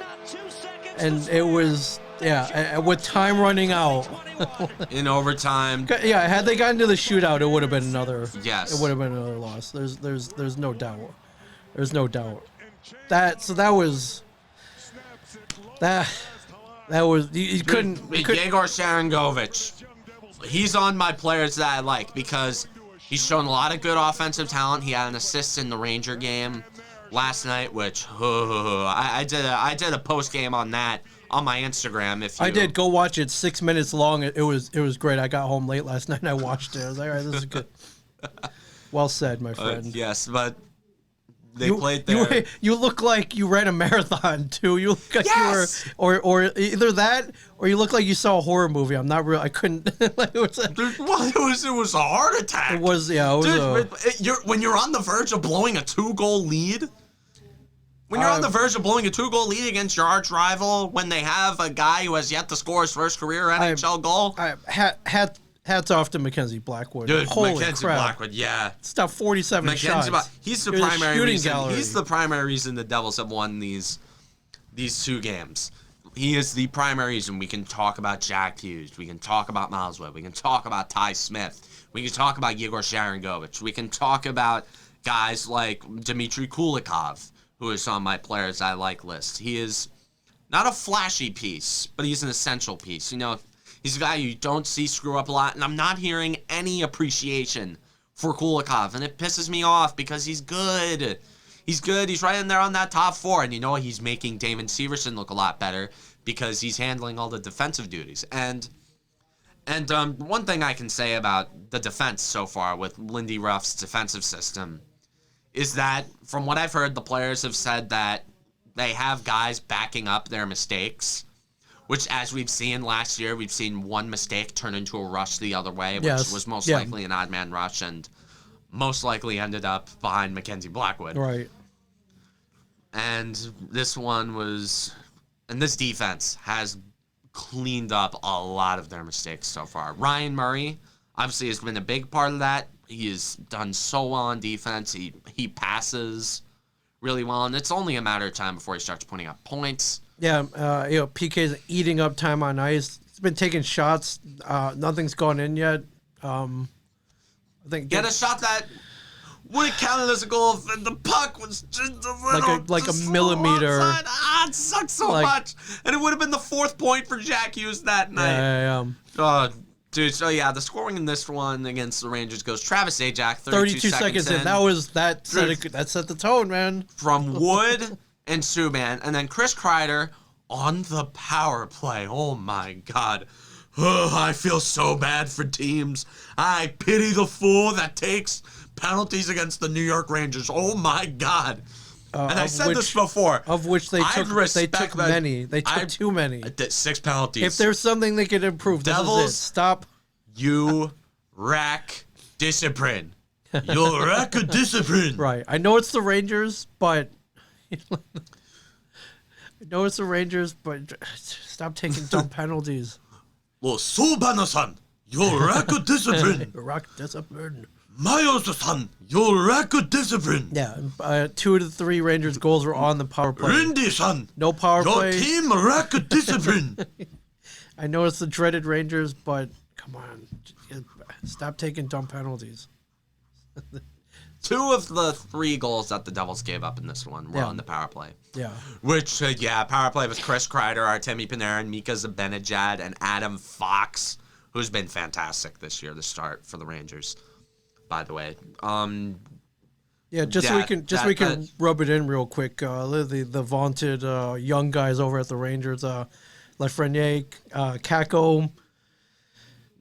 B: And it was, with time running out.
A: In overtime.
B: Yeah, had they gotten to the shootout, it would have been another.
A: Yes.
B: It would have been another loss. There's no doubt. There's no doubt. That was you couldn't.
A: Yegor Sharangovich. He's on my players that I like because he's shown a lot of good offensive talent. He had an assist in the Ranger game last night, which I did a post game on that on my Instagram.
B: I did, go watch it. 6 minutes long. It was great. I got home late last night and I watched it. I was like, all right, this is good. Well said, my friend.
A: Yes, but they played there.
B: You look like you ran a marathon too. You look like you were, or either that, or you look like you saw a horror movie. I'm not real. I couldn't. It
A: was a heart attack.
B: It was, yeah.
A: When you're on the verge of blowing a 2-goal lead. When you're on the verge of blowing a 2-goal lead against your arch rival, when they have a guy who has yet to score his first career NHL goal.
B: Hats off to Mackenzie Blackwood.
A: Dude,
B: holy
A: Mackenzie
B: crap.
A: Blackwood, yeah.
B: It's about 47 shots.
A: He's the primary reason. He's the primary reason the Devils have won these 2 games. He is the primary reason. We can talk about Jack Hughes. We can talk about Miles Wood. We can talk about Ty Smith. We can talk about Yegor Sharangovich. We can talk about guys like Dmitry Kulikov, who is on my players I like list. He is not a flashy piece, but he's an essential piece. He's a guy you don't see screw up a lot, and I'm not hearing any appreciation for Kulikov, and it pisses me off because he's good. He's good. He's right in there on that top 4, and he's making Damon Severson look a lot better because he's handling all the defensive duties. And one thing I can say about the defense so far with Lindy Ruff's defensive system is that, from what I've heard, the players have said that they have guys backing up their mistakes. Which, as we've seen last year, we've seen one mistake turn into a rush the other way, which was most likely an odd man rush and most likely ended up behind Mackenzie Blackwood.
B: Right.
A: And this defense has cleaned up a lot of their mistakes so far. Ryan Murray, obviously, has been a big part of that. He has done so well on defense. He passes really well, and it's only a matter of time before he starts putting up points.
B: Yeah, PK's eating up time on ice. He's been taking shots. Nothing's gone in yet. I think
A: get a shot that would have counted as a goal if the puck was just
B: a millimeter.
A: It sucks so much, and it would have been the 4th point for Jack Hughes that night.
B: Yeah.
A: Dude, so yeah, the scoring in this one against the Rangers goes Travis Zajac,
B: 32 seconds in. That set the tone, man.
A: From Wood and Subban, and then Chris Kreider on the power play. Oh my God. Oh, I feel so bad for teams. I pity the fool that takes penalties against the New York Rangers. Oh my God. And I said this before.
B: Of which they took many. They took too many.
A: 6 penalties.
B: If there's something they could improve,
A: Devils,
B: this is it. Stop.
A: You rack discipline. You rack a discipline.
B: Right. I know it's the Rangers, but... stop taking dumb penalties.
A: Well, Subban-san, you rack a discipline.
B: Rack discipline.
A: Miles-san, you rack a discipline.
B: Yeah, 2 of the 3 Rangers goals were on the power play.
A: Rindy-san,
B: no power play.
A: Your team rack a discipline.
B: I know it's the dreaded Rangers, but come on, stop taking dumb penalties.
A: 2 of the 3 goals that the Devils gave up in this one were on the power play.
B: Yeah.
A: Which, power play with Chris Kreider, Artemi Panarin, Mika Zibanejad, and Adam Fox, who's been fantastic this year to start for the Rangers, by the way.
B: So we can rub it in real quick. The vaunted young guys over at the Rangers, Lafreniere, Kako.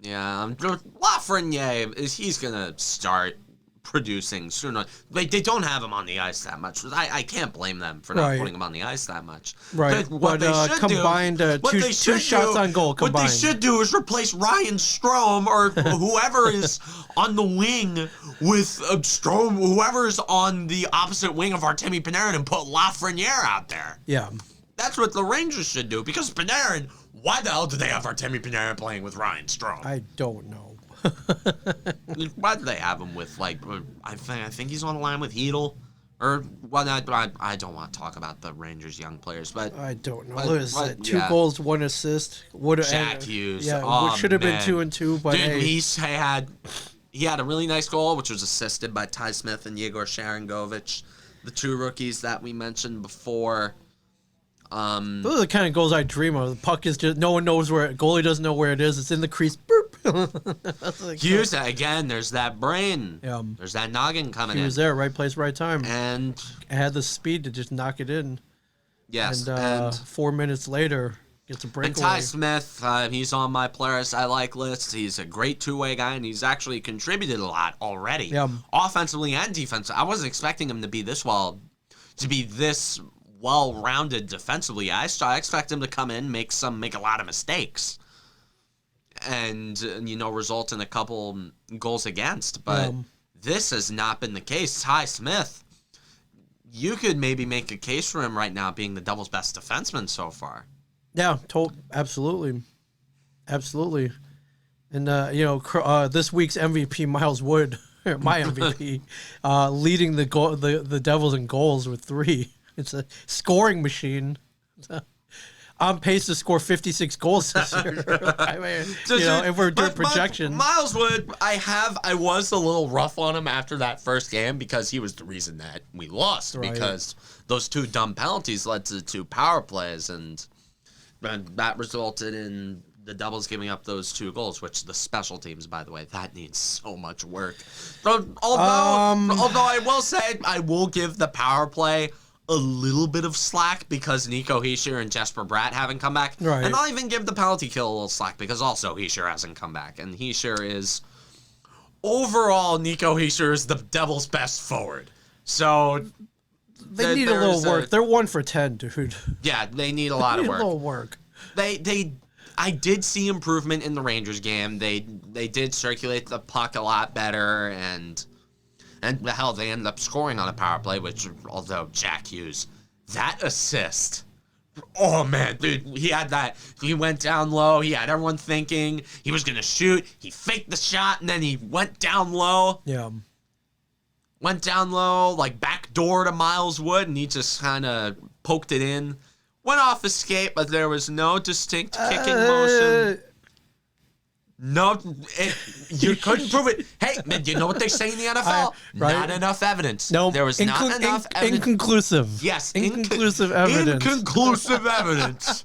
A: Yeah, Lafreniere, he's going to start producing sooner. They don't have him on the ice that much. I can't blame them for not putting him on the ice that much.
B: Right. But combined, two shots on goal combined.
A: What they should do is replace Ryan Strome or whoever is on the wing with Strome, whoever is on the opposite wing of Artemi Panarin, and put Lafreniere out there.
B: Yeah.
A: That's what the Rangers should do, because Panarin, why the hell do they have Artemi Panarin playing with Ryan Strome?
B: I don't know.
A: Why do they have him with, I think he's on the line with Hedl, or I don't want to talk about the Rangers' young players, but
B: I don't know. 2 goals, 1 assist.
A: Jack Hughes,
B: should have been 2 and 2, but
A: dude, he had a really nice goal, which was assisted by Ty Smith and Yegor Sharangovich, the 2 rookies that we mentioned before.
B: Those are the kind of goals I dream of. The puck is just, no one knows where goalie doesn't know where it is. It's in the crease. Boop.
A: Hughes, again, there's that brain.
B: Yeah.
A: There's that noggin coming in.
B: He was there, right place, right time.
A: And
B: it had the speed to just knock it in.
A: Yes.
B: And 4 minutes later, gets a breakaway.
A: And Ty Smith, he's on my players I like list. He's a great 2-way guy, and he's actually contributed a lot already.
B: Yeah.
A: Offensively and defensively. I wasn't expecting him to be this well-rounded defensively. I expect him to come in, make a lot of mistakes, and result in a couple goals against. But this has not been the case. Ty Smith, you could maybe make a case for him right now being the Devils' best defenseman so far.
B: Yeah, absolutely. And this week's MVP, Miles Wood, my MVP, leading the Devils in goals with 3. It's a scoring machine. On pace to score 56 goals this year. I mean, if we're doing projections.
A: Miles Wood, I was a little rough on him after that first game because he was the reason that we lost. Right. Because those 2 dumb penalties led to 2 power plays, and that resulted in the Devils giving up those 2 goals, which the special teams, by the way, that needs so much work. Although I will say, I will give the power play a little bit of slack because Nico Hischier and Jesper Bratt haven't come back.
B: Right.
A: And I'll even give the penalty kill a little slack because also Hischier hasn't come back. And Hischier is... Overall, Nico Hischier is the Devils' best forward. So...
B: They need a little work. They're 1 for 10, dude.
A: Yeah, they need a lot of work.
B: A little work.
A: I did see improvement in the Rangers game. They did circulate the puck a lot better, and hell, they ended up scoring on a power play, which, although Jack Hughes, that assist, oh man, dude, he went down low, he had everyone thinking he was going to shoot, he faked the shot, and then he went down low.
B: Yeah.
A: Went down low, back door to Miles Wood, and he just kind of poked it in. Went off escape, but there was no distinct kicking motion. No, you couldn't prove it. Hey, man, you know what they say in the NFL?
B: Right?
A: Not enough evidence.
B: No,
A: there was not enough evidence.
B: Inconclusive.
A: Yes,
B: inconclusive evidence.
A: Inconclusive evidence.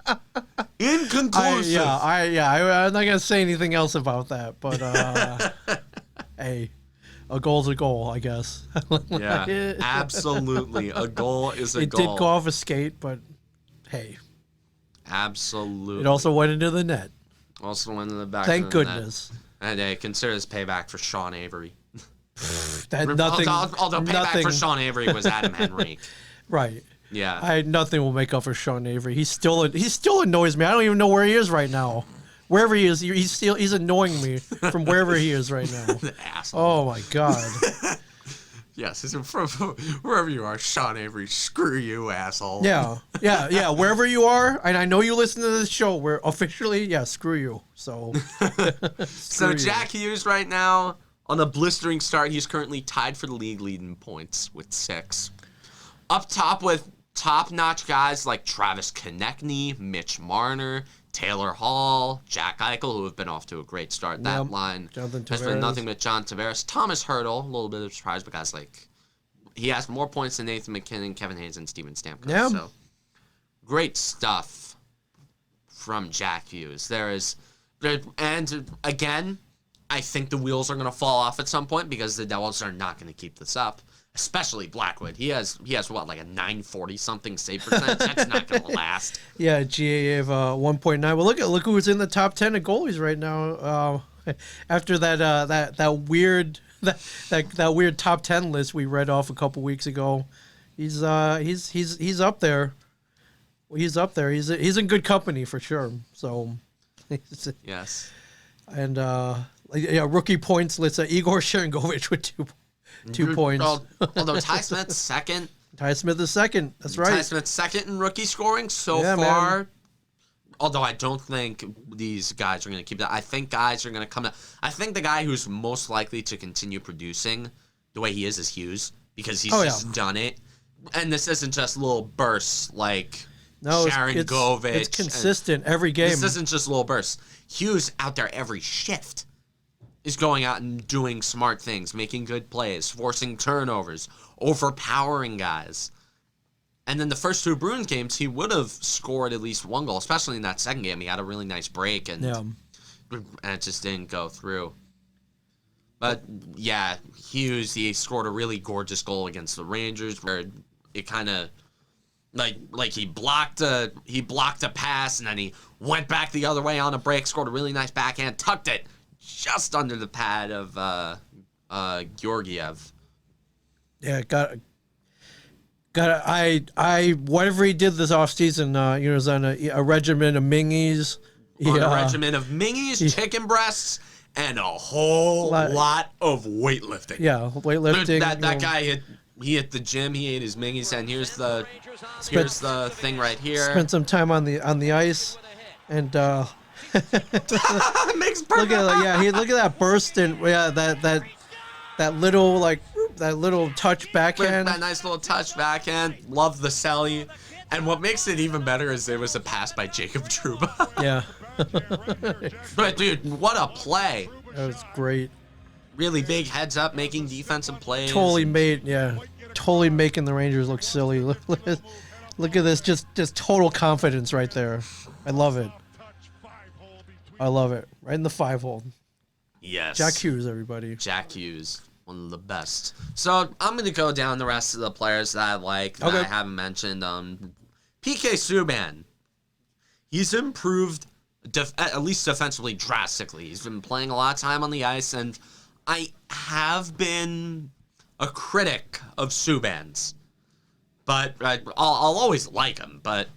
A: Inconclusive.
B: I'm not gonna say anything else about that, but hey, a goal's a goal, I guess.
A: Yeah, absolutely. A goal is a goal.
B: It did go off a skate, but hey,
A: absolutely.
B: it also went into the net.
A: Also went in the back.
B: Thank goodness.
A: And they consider this payback for Sean Avery.
B: Nothing.
A: Although payback for Sean Avery was Adam Henrique.
B: Right.
A: Yeah.
B: Nothing will make up for Sean Avery. He still annoys me. I don't even know where he is right now. Wherever he is, he's annoying me from wherever he is right now.
A: Asshole.
B: Oh my God.
A: Yes, from wherever you are, Sean Avery, screw you, asshole.
B: Yeah. Wherever you are, and I know you listen to this show, we're officially, screw you. So,
A: so Jack Hughes right now on a blistering start. He's currently tied for the league lead in points with 6. Up top with top-notch guys like Travis Konechny, Mitch Marner, Taylor Hall, Jack Eichel, who have been off to a great start. That line has been nothing but John Tavares. Thomas Hertel, a little bit of a surprise because he has more points than Nathan McKinnon, Kevin Hayes, and Steven Stamkos.
B: Yeah.
A: So great stuff from Jack Hughes. And again, I think the wheels are going to fall off at some point because the Devils are not going to keep this up. Especially Blackwood. He has what, like a 940 something save percentage? That's not gonna last.
B: Yeah, GAA of 1.9. Well, look who's in the top 10 of goalies right now. After that weird top 10 list we read off a couple weeks ago, he's up there. He's up there. He's in good company for sure. So
A: yes.
B: And rookie points. Let's Igor Sharangovich with 2 points.
A: Although Ty Smith's second.
B: Ty Smith is second. That's right.
A: Ty Smith's second in rookie scoring so far. Man. Although I don't think these guys are going to keep that. I think guys are going to come out. I think the guy who's most likely to continue producing the way he is Hughes because he's just done it. And this isn't just little bursts like Sharangovich.
B: It's consistent every game.
A: This isn't just little bursts. Hughes out there every shift is going out and doing smart things, making good plays, forcing turnovers, overpowering guys. And then the first 2 Bruins games, he would have scored at least 1 goal, especially in that second game. He had a really nice break, and it just didn't go through. But, yeah, Hughes, he scored a really gorgeous goal against the Rangers where it kind of, like he blocked a pass, and then he went back the other way on a break, scored a really nice backhand, tucked it just under the pad of Georgiev.
B: Yeah, whatever he did this offseason, he was on a regimen of mingies.
A: On a regimen of mingies, chicken breasts, and a whole lot of weightlifting.
B: Yeah, weightlifting.
A: That guy hit the gym, he ate his mingies, and here's the thing right here.
B: Spent some time on the ice, and
A: makes perfect.
B: Look at that burst and that little touch backhand.
A: That nice little touch backhand. Love the celly. And what makes it even better is there was a pass by Jacob Trouba.
B: Yeah.
A: But dude, what a play.
B: That was great.
A: Really big heads up, making defensive plays.
B: Totally making the Rangers look silly. Look at this, just total confidence right there. I love it. Right in the 5-hole.
A: Yes.
B: Jack Hughes, everybody.
A: Jack Hughes, one of the best. So I'm going to go down the rest of the players that I like that I haven't mentioned. PK Subban. He's improved, at least defensively, drastically. He's been playing a lot of time on the ice, and I have been a critic of Subban's. But I'll always like him, but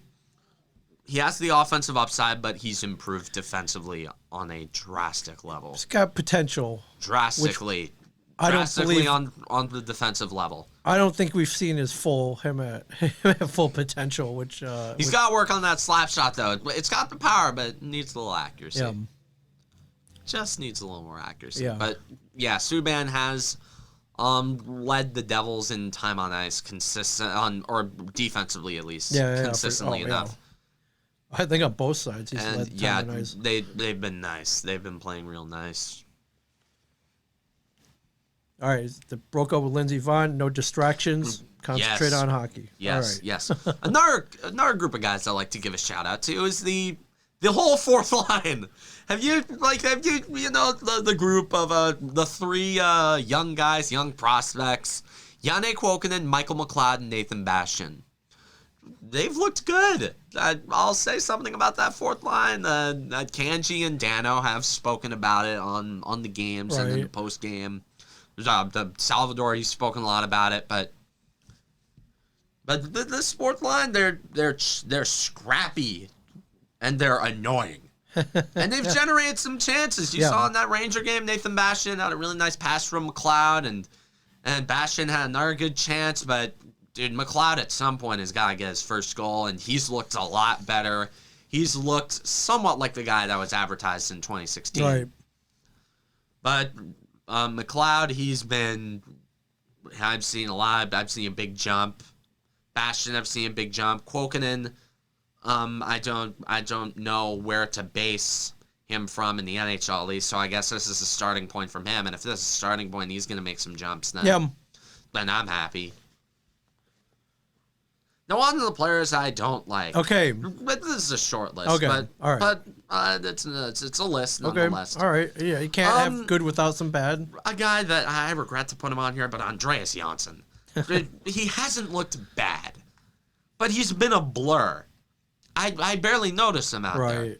A: he has the offensive upside, but he's improved defensively on a drastic level.
B: He's got potential.
A: Drastically.
B: I don't believe
A: on the defensive level.
B: I don't think we've seen his full potential, which
A: he's got to work on that slap shot though. It's got the power, but it needs a little accuracy.
B: Yeah.
A: Just needs a little more accuracy.
B: Yeah.
A: But yeah, Subban has led the Devils in time on ice or defensively at least, consistently enough.
B: I think on both sides he's
A: And
B: led
A: yeah,
B: nice.
A: they've been nice. They've been playing real nice.
B: All right, they broke up with Lindsey Vonn. No distractions. Concentrate on hockey.
A: Yes,
B: All right.
A: yes. Another group of guys I like to give a shout out to is the whole fourth line. Have you the group of the three young guys, young prospects, Janne Kuokkanen, Michael McLeod, and Nathan Bastian. They've looked good. I'll say something about that fourth line. Kanji and Dano have spoken about it on the games and in the post game. The Salvador, he's spoken a lot about it, but this fourth line, they're scrappy and they're annoying. And they've generated some chances. You saw in that Ranger game, Nathan Bastian had a really nice pass from McLeod, and Bastian had another good chance, but dude, McLeod at some point has got to get his first goal, and he's looked a lot better. He's looked somewhat like the guy that was advertised in 2016.
B: Right.
A: But McLeod, I've seen a lot. I've seen a big jump. Bastian, I've seen a big jump. Kuokkanen, I don't know where to base him from in the NHL at least, so I guess this is a starting point from him, and if this is a starting point, he's going to make some jumps then. Then I'm happy. Now on to the players I don't like.
B: Okay.
A: But this is a short list.
B: Okay.
A: But,
B: all right.
A: But it's a list nonetheless.
B: Okay. All right. Yeah, you can't have good without some bad.
A: A guy that I regret to put him on here, but Andreas Janssen. He hasn't looked bad, but he's been a blur. I barely notice him out there.
B: Right.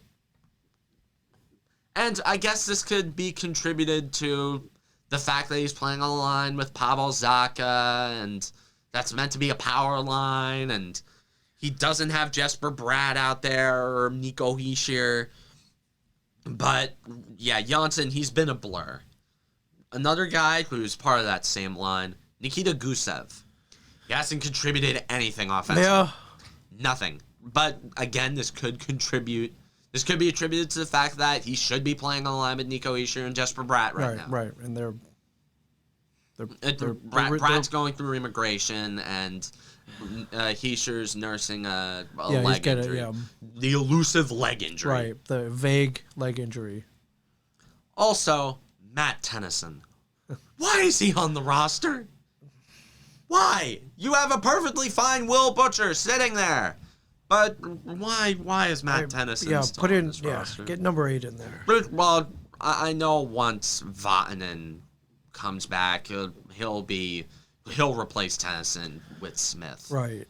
A: And I guess this could be contributed to the fact that he's playing on the line with Pavel Zacha, and that's meant to be a power line, and he doesn't have Jesper Bratt out there or Nico Hischier. But, yeah, Janssen, he's been a blur. Another guy who's part of that same line, Nikita Gusev. He hasn't contributed anything offensively.
B: Yeah.
A: Nothing. But, again, this could be attributed to the fact that he should be playing on the line with Nico Hischier and Jesper Bratt right now.
B: Right, and
A: Bratt's going through immigration, and Hischier's nursing a leg injury. The elusive leg injury.
B: Right, the vague leg injury.
A: Also, Matt Tennyson. Why is he on the roster? Why? You have a perfectly fine Will Butcher sitting there. But why is Matt Tennyson still on this roster?
B: Get number 8 in there.
A: But, well, I know once Vatanen comes back, he'll replace Tennyson with Smith.
B: Right.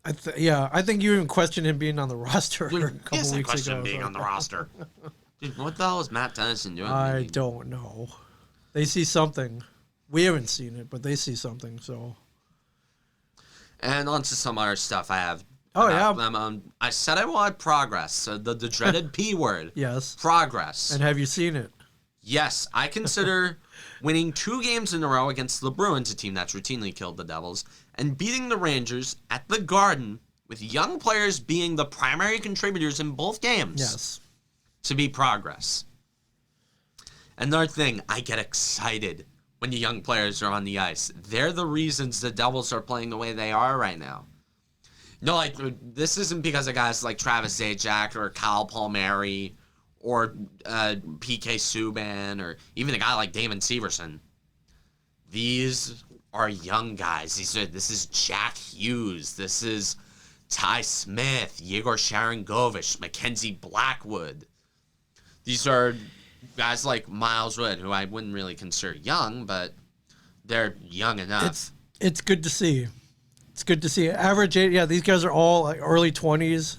B: I think you even questioned him being on the roster a couple weeks ago.
A: I questioned him being on the roster. Dude, what the hell is Matt Tennyson doing?
B: I don't know. They see something. We haven't seen it, but they see something, so.
A: And on to some other stuff I have. I said I wanted progress. So the dreaded P word.
B: Yes.
A: Progress.
B: And have you seen it?
A: Yes. I consider winning 2 games in a row against the Bruins, a team that's routinely killed the Devils, and beating the Rangers at the Garden with young players being the primary contributors in both games.
B: Yes.
A: To be progress. Another thing, I get excited when the young players are on the ice. They're the reasons the Devils are playing the way they are right now. No, like, this isn't because of guys like Travis Zajac or Kyle Palmieri or PK Subban or even a guy like Damon Severson. These are young guys. This is Jack Hughes. This is Ty Smith, Yegor Sharangovich, Mackenzie Blackwood. These are guys like Miles Wood, who I wouldn't really consider young, but they're young enough.
B: It's good to see. It's good to see. Average age, these guys are all like early 20s.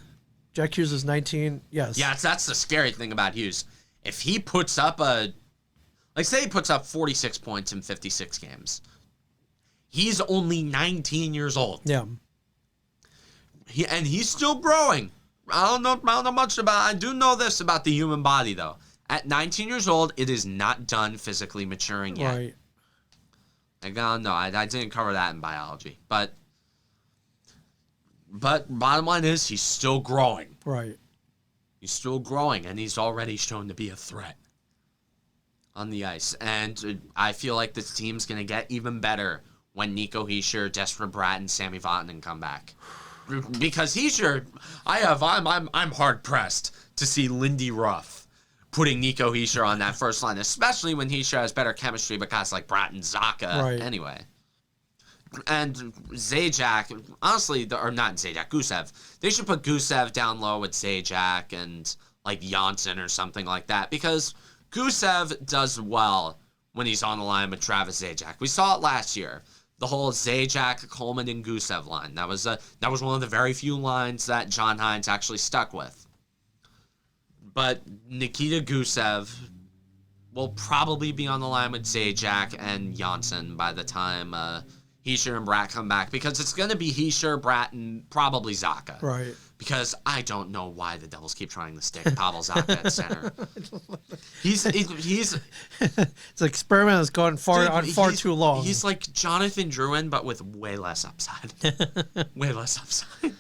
B: Jack Hughes is 19. Yes.
A: Yeah, that's the scary thing about Hughes. If he puts up say he puts up 46 points in 56 games, he's only 19 years old.
B: Yeah.
A: He's still growing. I don't know much about. I do know this about the human body, though. At 19 years old, it is not done physically maturing yet. Right. I didn't cover that in biology, but bottom line is he's still growing.
B: Right.
A: He's still growing, and he's already shown to be a threat on the ice. And I feel like this team's going to get even better when Nico Hischier, Jesper Bratt, and Sami Vatanen come back. because I'm hard pressed to see Lindy Ruff putting Nico Hischier on that first line, especially when Hischier has better chemistry with guys like Bratt and Zacha anyway. And Zajac, honestly, or not Zajac, Gusev. They should put Gusev down low with Zajac and like Janssen or something like that, because Gusev does well when he's on the line with Travis Zajac. We saw it last year. The whole Zajac, Coleman, and Gusev line. That was one of the very few lines that John Hines actually stuck with. But Nikita Gusev will probably be on the line with Zajac and Janssen by the time Hischier and Bratt come back, because it's going to be Hischier, Bratt, and probably Zacha.
B: Right.
A: Because I don't know why the Devils keep trying to stick Pavel Zacha at center. He's
B: it's an experiment that's gone far too long.
A: He's like Jonathan Drouin, but with way less upside. Way less upside.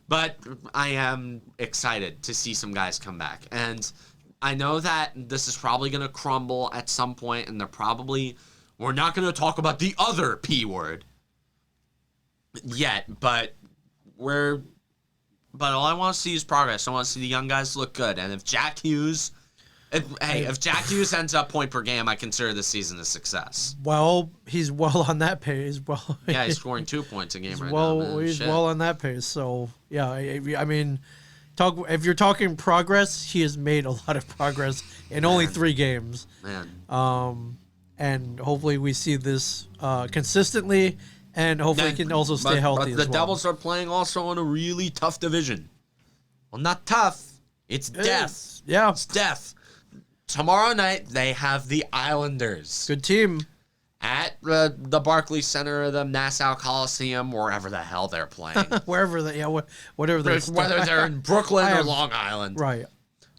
A: But I am excited to see some guys come back. And I know that this is probably going to crumble at some point, and we're not going to talk about the other P word yet, but all I want to see is progress. I want to see the young guys look good. And if Jack Hughes ends up point per game, I consider this season a success.
B: Well, he's well on that pace.
A: Yeah, he's scoring 2 points a game right now. Man.
B: He's well on that pace. So, yeah, I mean, if you're talking progress, he has made a lot of progress in only 3 games.
A: Man.
B: And hopefully we see this consistently, and hopefully he can also stay healthy.
A: But the Devils are playing also in a really tough division. Well, not tough. It's death.
B: Yeah.
A: It's death. Tomorrow night, they have the Islanders.
B: Good team.
A: At the Barclays Center or the Nassau Coliseum, wherever the hell they're playing.
B: Whatever
A: whether they're in Brooklyn or Long Island.
B: Right.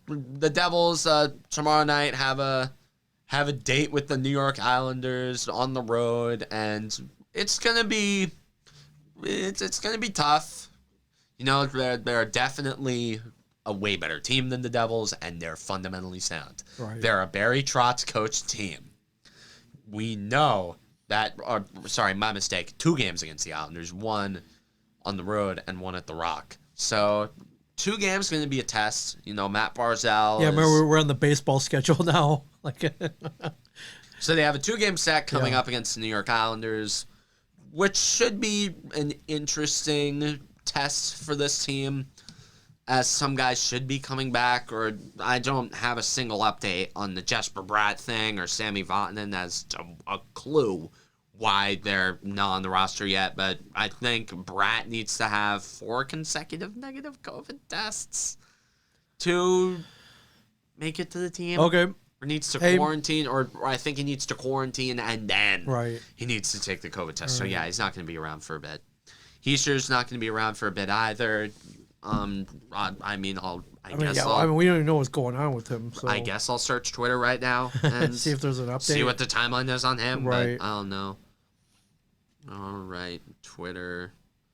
A: The Devils tomorrow night have a date with the New York Islanders on the road, and it's gonna be tough. You know, they're definitely a way better team than the Devils, and they're fundamentally sound.
B: Right.
A: They're a Barry Trotz coached team. We know that. Sorry, my mistake. 2 games against the Islanders, 1 on the road and 1 at the Rock. So 2 games going to be a test. You know, Matt Barzal.
B: Yeah, remember we're on the baseball schedule now.
A: So they have a 2-game set coming up against the New York Islanders, which should be an interesting test for this team, as some guys should be coming back. Or I don't have a single update on the Jesper Bratt thing or Sami Vatanen as to a clue why they're not on the roster yet. But I think Bratt needs to have 4 consecutive negative COVID tests to make it to the team.
B: Okay.
A: Or needs to quarantine, or I think he needs to quarantine and then he needs to take the COVID test. So yeah, he's not going to be around for a bit. Hischier's not going to be around for a bit either. I mean, we don't even know what's going on with him. So. I guess I'll search Twitter right now and
B: see if there's an update.
A: See what the timeline is on him.
B: Right.
A: But I don't know. All right, Twitter.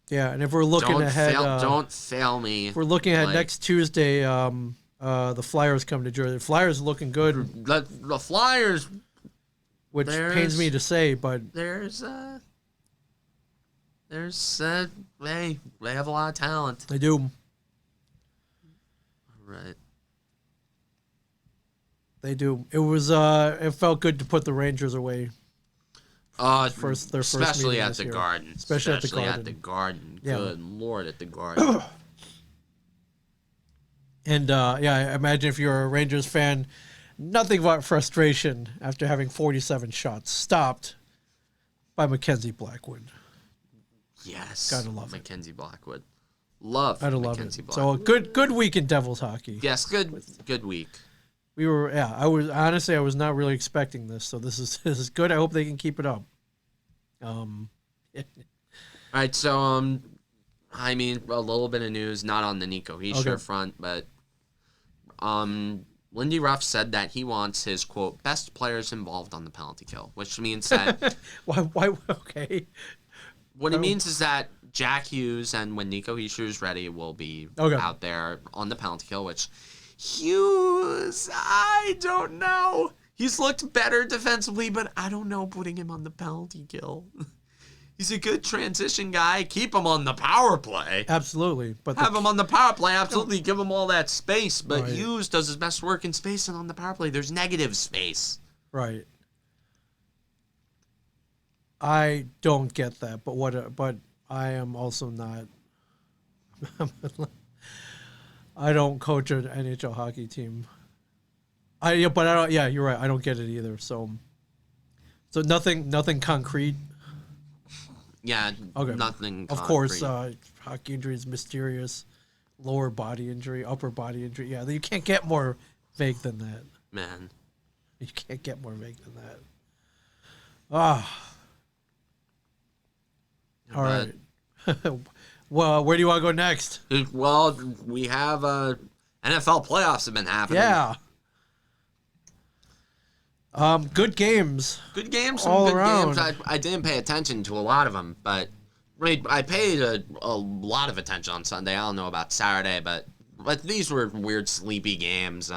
B: Yeah, and if we're looking ahead,
A: don't fail me.
B: If we're looking at next Tuesday, the Flyers come to Jersey. The Flyers are looking good.
A: The Flyers,
B: which pains me to say, but
A: they have a lot of talent.
B: They do.
A: All right.
B: They do. It was it felt good to put the Rangers away.
A: Their first especially at the
B: year.
A: Garden.
B: Especially at the
A: Garden.
B: Yeah.
A: Good Lord, at the Garden.
B: And I imagine if you're a Rangers fan, nothing but frustration after having 47 shots stopped by Mackenzie Blackwood.
A: Yes.
B: Gotta love
A: Mackenzie Blackwood. Love Mackenzie Blackwood.
B: So a good week in Devils hockey.
A: Yes, good week.
B: We were I was not really expecting this, so this is good. I hope they can keep it up.
A: All right, so I mean, a little bit of news, not on the Nico Hischier front, but Lindy Ruff said that he wants his, quote, best players involved on the penalty kill, which means that...
B: Why? Okay.
A: What it means is that Jack Hughes, and when Nico Hischier is ready, will be out there on the penalty kill, which Hughes, I don't know. He's looked better defensively, but I don't know putting him on the penalty kill. He's a good transition guy. Keep him on the power play.
B: Absolutely. But
A: have him on the power play. Absolutely. Give him all that space. But
B: Right.
A: Hughes does his best work in space, and on the power play, there's negative space.
B: Right. I don't get that, but I am also not. I don't coach an NHL hockey team. But I don't. Yeah, you're right. I don't get it either. So nothing concrete.
A: Yeah.
B: Okay.
A: Nothing.
B: Of
A: concrete.
B: course, hockey injury is mysterious. Lower body injury, upper body injury. Yeah, you can't get more vague than that.
A: Man.
B: You can't get more vague than that. Ah. All right. Well, where do you want to go next?
A: Well, we have NFL playoffs have been happening.
B: Yeah. Good games.
A: Good games.
B: All
A: Some good
B: around.
A: games. I didn't pay attention to a lot of them, but I paid a lot of attention on Sunday. I don't know about Saturday, but these were weird, sleepy games.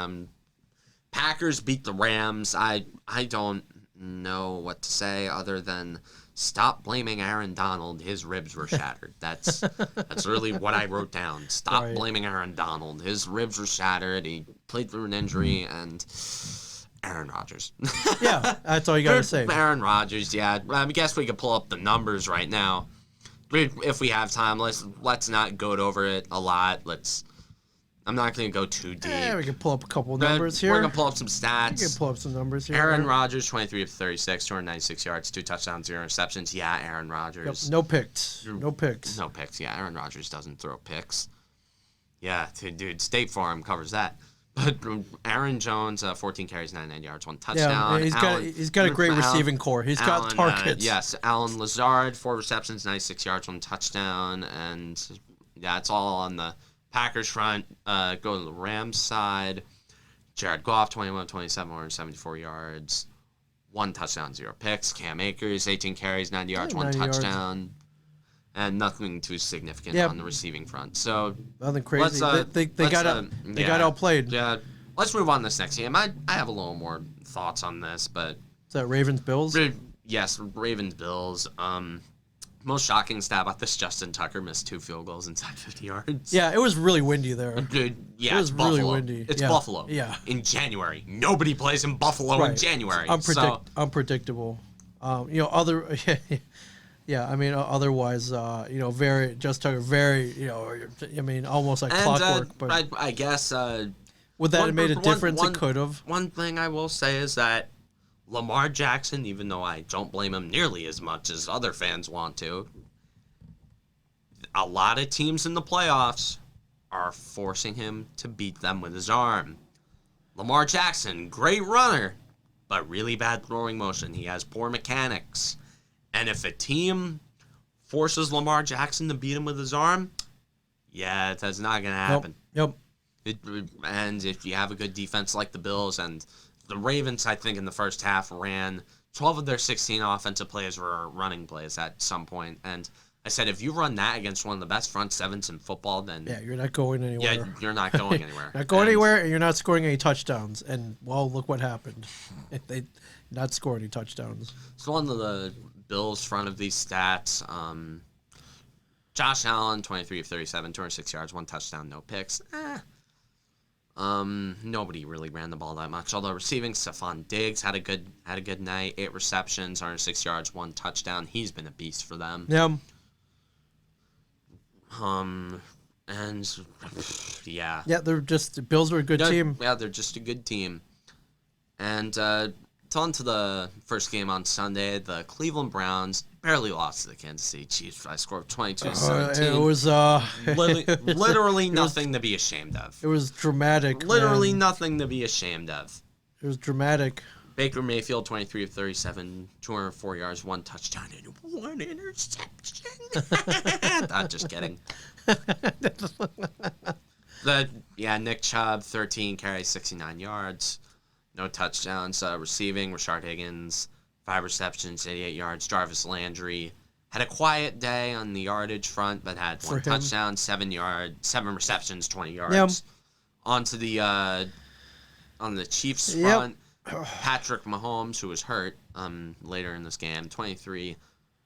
A: Packers beat the Rams. I don't know what to say other than stop blaming Aaron Donald. His ribs were shattered. That's really what I wrote down. Stop
B: Right.
A: blaming Aaron Donald. His ribs were shattered. He played through an injury, and Aaron Rodgers.
B: Yeah, that's all you got to say.
A: Aaron Rodgers, yeah. I guess we could pull up the numbers right now. If we have time, let's not go over it a lot. I'm not going to go too deep.
B: Yeah, we can pull up a couple numbers here.
A: We're going to pull up some stats.
B: We can pull up some numbers here.
A: Aaron Rodgers, 23 of 36, 296 yards, 2 touchdowns, 0 interceptions. Yeah, Aaron
B: Yep,
A: Rodgers.
B: no picks. No picks.
A: No picks. Yeah, Aaron Rodgers doesn't throw picks. Yeah, dude, State Farm covers that. But Aaron Jones, 14 carries, 99 yards, 1 touchdown.
B: Yeah, he's got a great receiving core. He's got targets.
A: Yes, Alan Lazard, 4 receptions, 96 yards, 1 touchdown, and yeah, it's all on the Packers front. Go to the Rams side. Jared Goff, 21 27, 174 yards, 1 touchdown, 0 picks. Cam Akers, 18 carries, 90 yards, 1 touchdown. And nothing too significant on the receiving front. So
B: nothing crazy. They got outplayed.
A: Yeah. Let's move on to this next game. I have a little more thoughts on this, but
B: is that Ravens Bills?
A: Yes, Ravens Bills. Most shocking stat about this: Justin Tucker missed 2 field goals inside 50 yards.
B: Yeah, it was really windy there.
A: Dude, yeah,
B: it was
A: it's Buffalo.
B: really windy.
A: It's Buffalo.
B: Yeah.
A: In January, nobody plays in Buffalo in January.
B: Unpredictable. Other. Yeah, I mean, otherwise, very just Tucker, very, I mean, almost like clockwork. But
A: I guess
B: would that have made a difference? It could have.
A: One thing I will say is that Lamar Jackson, even though I don't blame him nearly as much as other fans want to, a lot of teams in the playoffs are forcing him to beat them with his arm. Lamar Jackson, great runner, but really bad throwing motion. He has poor mechanics. And if a team forces Lamar Jackson to beat him with his arm, yeah, that's not going to happen.
B: Yep.
A: And if you have a good defense like the Bills, and the Ravens, I think, in the first half ran 12 of their 16 offensive plays were running plays at some point. And I said, if you run that against one of the best front sevens in football, then
B: yeah, you're not going anywhere.
A: Yeah, you're not going anywhere.
B: Not going anywhere, and you're not scoring any touchdowns. And well, look what happened. They not score any touchdowns.
A: So on to the Bills front of these stats. Josh Allen, 23 of 37, 206 yards, 1 touchdown, no picks. Nobody really ran the ball that much. Although receiving, Stephon Diggs had a good night, 8 receptions, 106 yards, 1 touchdown. He's been a beast for them.
B: Yeah.
A: And yeah.
B: Yeah, the Bills were a good team.
A: Yeah, they're just a good team. And it's on to the first game on Sunday. The Cleveland Browns barely lost to the Kansas City Chiefs by a score of 22-17.
B: It was
A: literally nothing to be ashamed of.
B: It was dramatic.
A: Literally nothing to be ashamed of.
B: It was dramatic.
A: Baker Mayfield, 23 of 37, 204 yards, 1 touchdown, and 1 interception. Not just kidding. Nick Chubb, 13 carries, 69 yards. No touchdowns. Receiving, Rashard Higgins, 5 receptions, 88 yards. Jarvis Landry had a quiet day on the yardage front, but had 1 touchdown, 7 receptions, 20 yards.
B: Yep.
A: On the Chiefs front, Patrick Mahomes, who was hurt later in this game, 23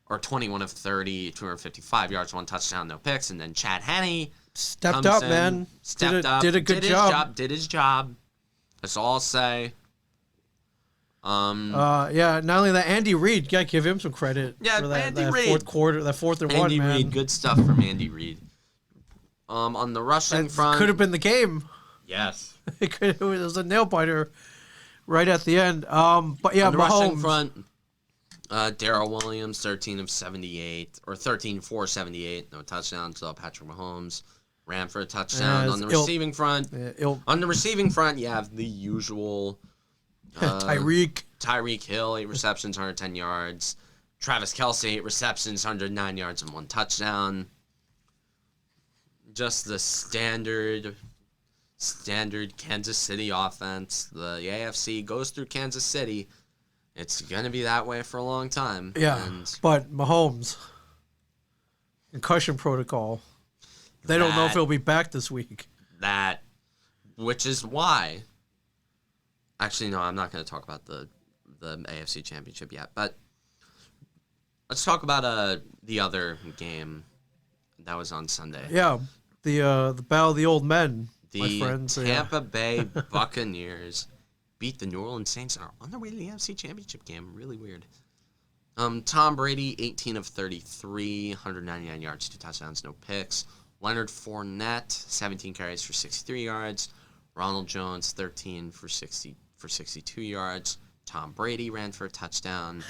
A: or 21 of 30, 255 yards, 1 touchdown, no picks. And then Chad Henne
B: stepped up, man. Did a good job.
A: Did his job. That's all I'll say.
B: Yeah, not only that, Andy Reid, gotta give him some credit.
A: Yeah,
B: for that,
A: Andy
B: that
A: Reid.
B: fourth quarter, that 4th and 1,
A: Andy
B: man.
A: Reid, good stuff from Andy Reid. On the rushing front,
B: could have been the game.
A: Yes.
B: It was a nail biter right at the end. But yeah,
A: on the
B: Mahomes.
A: rushing front, Darrell Williams, 13 of 78, or 13 for 78, no touchdowns. So Patrick Mahomes ran for a touchdown. On the receiving front, you have the usual Tyreek Hill, 8 receptions, 110 yards. Travis Kelce, 8 receptions, 109 yards, and 1 touchdown. Just the standard Kansas City offense. The AFC goes through Kansas City. It's going to be that way for a long time.
B: Yeah, but Mahomes, concussion protocol. They don't know if he'll be back this week.
A: Which is why. Actually, no, I'm not going to talk about the AFC Championship yet. But let's talk about the other game that was on Sunday.
B: Yeah, the Battle of the Old Men.
A: The Tampa Bay Buccaneers beat the New Orleans Saints and are on their way to the NFC Championship game. Really weird. Tom Brady, 18 of 33, 199 yards, 2 touchdowns, no picks. Leonard Fournette, 17 carries for 63 yards. Ronald Jones, 13 for 62 yards. Tom Brady ran for a touchdown.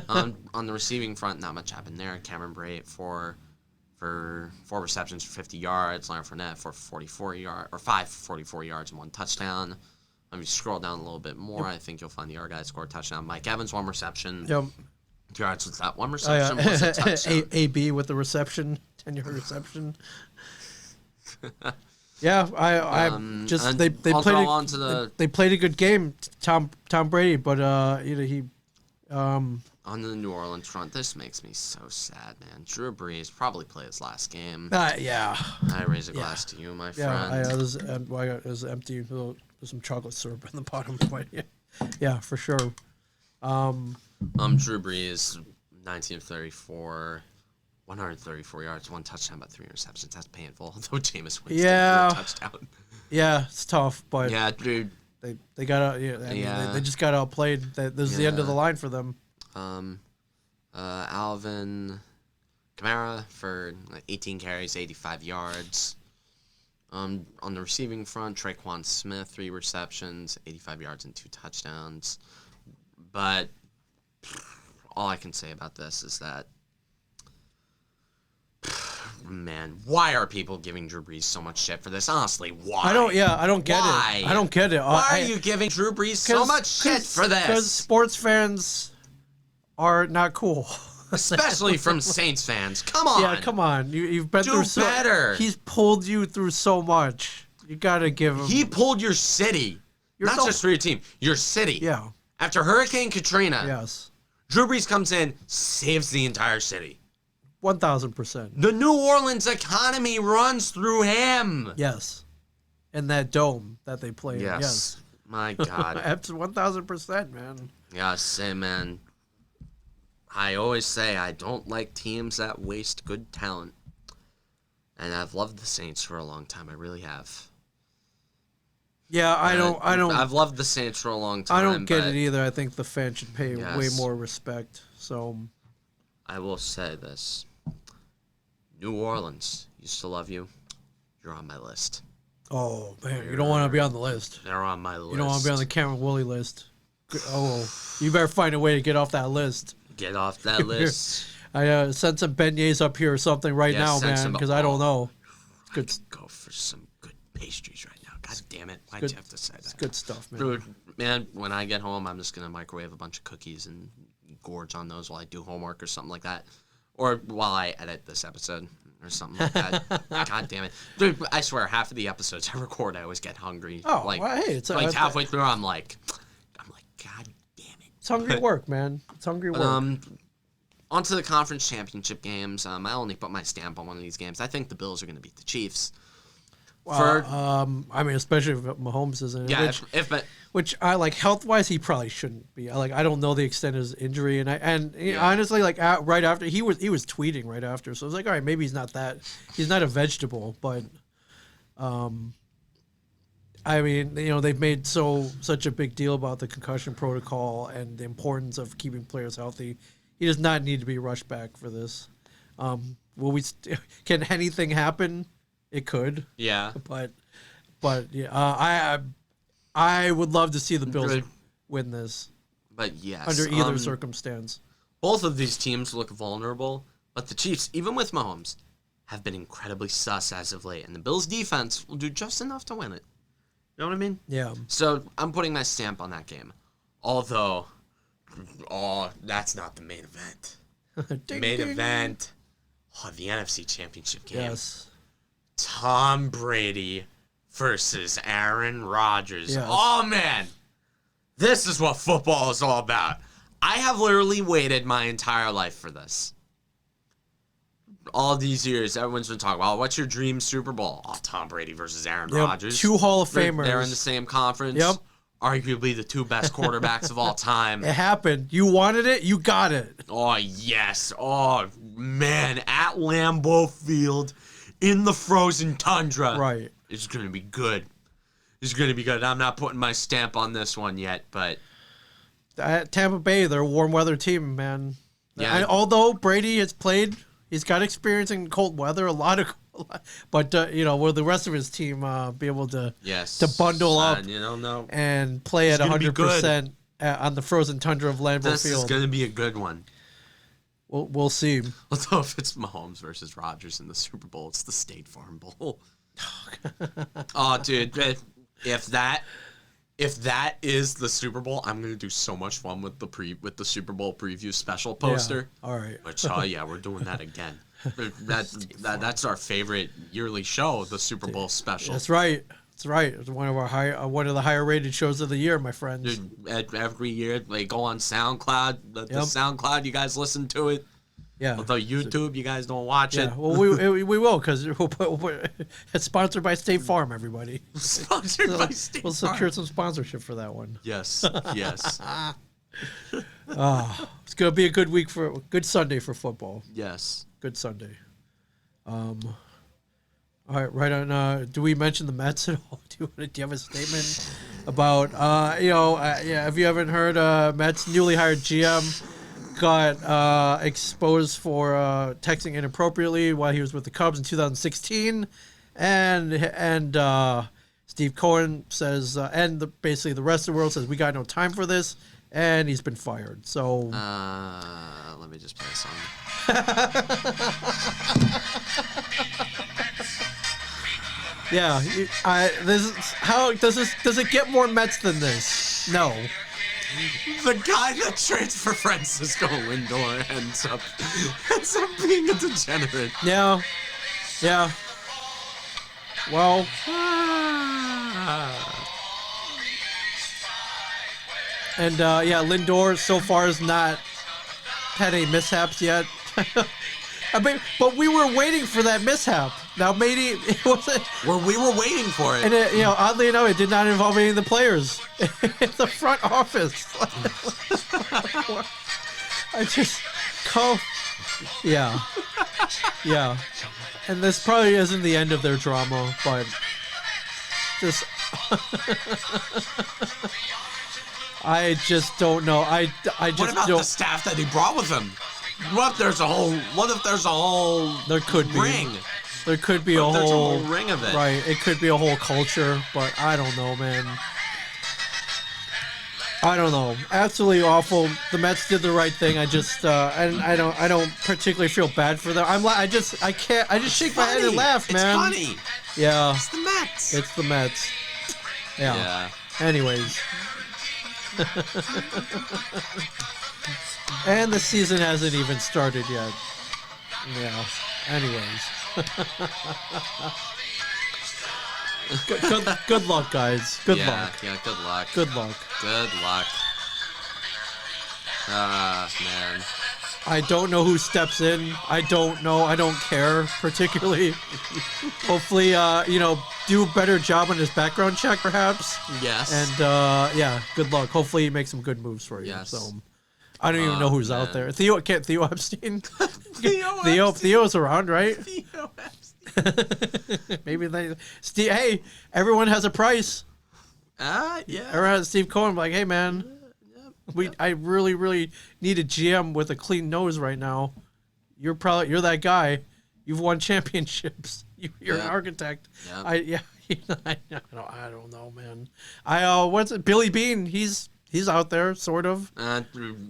A: On the receiving front, not much happened there. Cameron Brate for 4 receptions for 50 yards. Leonard Fournette for 5 for 44 yards and 1 touchdown. Let me scroll down a little bit more. I think you'll find the other guy scored a touchdown. Mike Evans, 1 reception.
B: Yep.
A: 2 yards with that 1 reception. Was a touchdown.
B: AB with the reception, 10-yard reception. Yeah, they played a good game, Tom Brady, but he
A: on the New Orleans front, this makes me so sad, man. Drew Brees probably played his last game.
B: Yeah.
A: I raise a glass to you, my friend.
B: Yeah, it was empty. There's some chocolate syrup in the bottom. But yeah, for sure.
A: Drew Brees, 19 of 34, 134 yards, 1 touchdown, about 3 interceptions. That's painful. Although Jameis Winston threw a touchdown.
B: Yeah, it's tough, but
A: yeah, dude.
B: They got they just got outplayed. This is the end of the line for them.
A: Alvin Kamara for 18 carries, 85 yards. On the receiving front, Traquan Smith, 3 receptions, 85 yards and 2 touchdowns. But all I can say about this is that, man, why are people giving Drew Brees so much shit for this? Honestly, why?
B: I don't get
A: why?
B: it. I don't get it.
A: Why are you giving Drew Brees so much shit for this?
B: Because sports fans are not cool.
A: Especially from Saints fans. Come on.
B: Yeah, come on. You've been through so
A: better.
B: He's pulled you through so much. You gotta give him.
A: He pulled your city. Not just for your team. Your city.
B: Yeah.
A: After Hurricane Katrina.
B: Yes.
A: Drew Brees comes in, saves the entire city.
B: 1,000%.
A: The New Orleans economy runs through him.
B: Yes. And that dome that they play in. Yes.
A: My God.
B: That's 1,000%, man.
A: Yes, man. I always say I don't like teams that waste good talent. And I've loved the Saints for a long time. I really have.
B: Yeah,
A: I've loved the Saints for a long time.
B: I don't get it either. I think the fans should pay way more respect. So
A: I will say this. New Orleans used to love you. You're on my list.
B: Oh, man. You don't want to be on the list.
A: They're on my list.
B: You don't want to be on the Cameron Woolley list. Oh, you better find a way to get off that list.
A: Get off that list.
B: I send some beignets up here or something right now, man, because I don't know.
A: Good. Go for some good pastries right now. God damn it. Why'd you have to say that?
B: It's good stuff, man.
A: Dude, man, when I get home, I'm just going to microwave a bunch of cookies and gorge on those while I do homework or something like that. Or while I edit this episode or something like that. God damn it. Dude, I swear, half of the episodes I record, I always get hungry.
B: Oh, well, hey, it's
A: like halfway through, I'm like, God damn it.
B: It's hungry work, man. It's hungry work.
A: On to the conference championship games. I only put my stamp on one of these games. I think the Bills are going to beat the Chiefs.
B: I mean, especially if Mahomes isn't.
A: Yeah,
B: which I like health-wise, he probably shouldn't be. I don't know the extent of his injury, and honestly, like right after he was tweeting right after, so I was like, all right, maybe he's not a vegetable, but I mean, they've made such a big deal about the concussion protocol and the importance of keeping players healthy. He does not need to be rushed back for this. Can anything happen? It could.
A: Yeah.
B: But yeah, I would love to see the Bills win this.
A: But yes,
B: under either circumstance.
A: Both of these teams look vulnerable, but the Chiefs, even with Mahomes, have been incredibly sus as of late, and the Bills' defense will do just enough to win it. You know what I mean?
B: Yeah.
A: So I'm putting my stamp on that game. Although, that's not the main event. The main event, the NFC Championship game.
B: Yes.
A: Tom Brady versus Aaron Rodgers.
B: Yes.
A: Oh, man. This is what football is all about. I have literally waited my entire life for this. All these years, everyone's been talking about, what's your dream Super Bowl? Oh, Tom Brady versus Aaron Rodgers.
B: 2 Hall of Famers.
A: They're in the same conference.
B: Yep.
A: Arguably the 2 best quarterbacks of all time.
B: It happened. You wanted it. You got it.
A: Oh, yes. Oh, man. At Lambeau Field in the frozen tundra.
B: Right.
A: It's going to be good. It's going to be good. I'm not putting my stamp on this one yet, but...
B: Tampa Bay, they're a warm weather team, man.
A: Yeah.
B: Although Brady has played, he's got experience in cold weather, but will the rest of his team be able to bundle up and play at 100% on the frozen tundra of Lambeau Field?
A: This is going to be a good one.
B: We'll see.
A: Although if it's Mahomes versus Rodgers in the Super Bowl, it's the State Farm Bowl. Oh, dude, if that is the Super Bowl, I'm gonna do so much fun with the Super Bowl preview special poster.
B: Yeah, all right.
A: Which we're doing that again. That's our favorite yearly show, the Super Bowl special.
B: That's right. That's right. It's one of the higher rated shows of the year, my friends.
A: Dude, every year they go on SoundCloud. The SoundCloud, you guys listen to it.
B: Yeah.
A: Although YouTube, you guys don't watch it.
B: Well, we will, because it's sponsored by State Farm, everybody.
A: Sponsored by State Farm.
B: We'll secure some sponsorship for that one.
A: Yes, yes.
B: It's going to be a good Sunday for football.
A: Yes.
B: Good Sunday. All right on. Do we mention the Mets at all? Do you have a statement about, if you haven't heard, Mets newly hired GM got exposed for texting inappropriately while he was with the Cubs in 2016, and Steve Cohen says, basically the rest of the world says, we got no time for this, and he's been fired. So
A: let me just play a song.
B: Yeah, does it get more Mets than this? No.
A: The guy that trades for Francisco Lindor ends up being a degenerate.
B: Yeah. Well, and Lindor so far has not had any mishaps yet. But we were waiting for that mishap. Now, maybe it wasn't.
A: Well, we were waiting for it.
B: And oddly enough, it did not involve any of the players. It's the front office. Yeah. And this probably isn't the end of their drama, but just. I just don't know.
A: What about the staff that he brought with him? What if there's a whole
B: there could
A: ring?
B: There could be a whole
A: ring of it.
B: Right. It could be a whole culture, but I don't know, man. I don't know. Absolutely awful. The Mets did the right thing. I just I don't particularly feel bad for them. I just shake my head and laugh, man.
A: It's funny.
B: Yeah.
A: It's the Mets.
B: It's the Mets. Yeah. Anyways. And the season hasn't even started yet. Yeah. Anyways. Good luck, guys. Good luck.
A: Yeah, good luck.
B: Good luck.
A: Good luck. Ah, man.
B: I don't know who steps in. I don't know. I don't care particularly. Hopefully, do a better job on his background check, perhaps.
A: Yes.
B: And good luck. Hopefully, he makes some good moves for you.
A: Yes.
B: So, I don't even know who's out there. Theo Epstein. Theo's around, right?
A: Theo Epstein.
B: Maybe they. Hey, everyone has a price.
A: Yeah.
B: Everyone has Steve Cohen. Like, hey, man. I really, really need a GM with a clean nose right now. You're that guy. You've won championships. You're an architect.
A: Yep.
B: I don't know, man. What's it? Billy Bean. He's out there, sort of.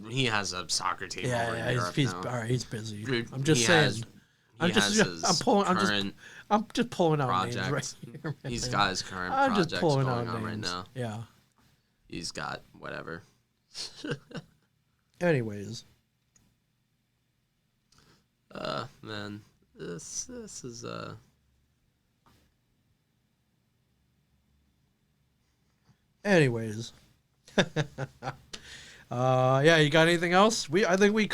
A: He has a soccer team.
B: He's all right. He's busy. I'm just saying. I'm just pulling out
A: project.
B: names right here. Man.
A: He's got his current
B: I'm
A: projects
B: just pulling
A: going
B: out
A: on
B: names.
A: right now.
B: Yeah.
A: He's got whatever.
B: Anyways.
A: Man, this is
B: Anyways. You got anything else? I think we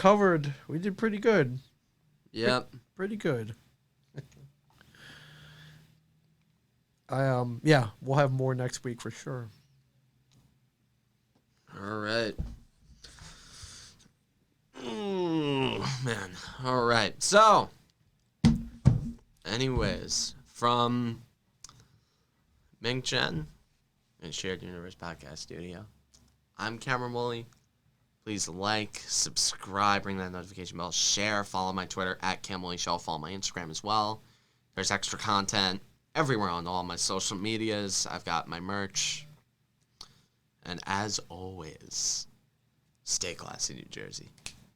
B: did pretty good.
A: Yep.
B: Pretty good. We'll have more next week for sure.
A: All right. Man. All right. So, anyways, from Ming Chen and Shared Universe Podcast Studio, I'm Cameron Woolley. Please like, subscribe, ring that notification bell, share, follow my Twitter at Cam Woolley Show, follow my Instagram as well. There's extra content everywhere on all my social medias. I've got my merch. And as always, stay classy, New Jersey.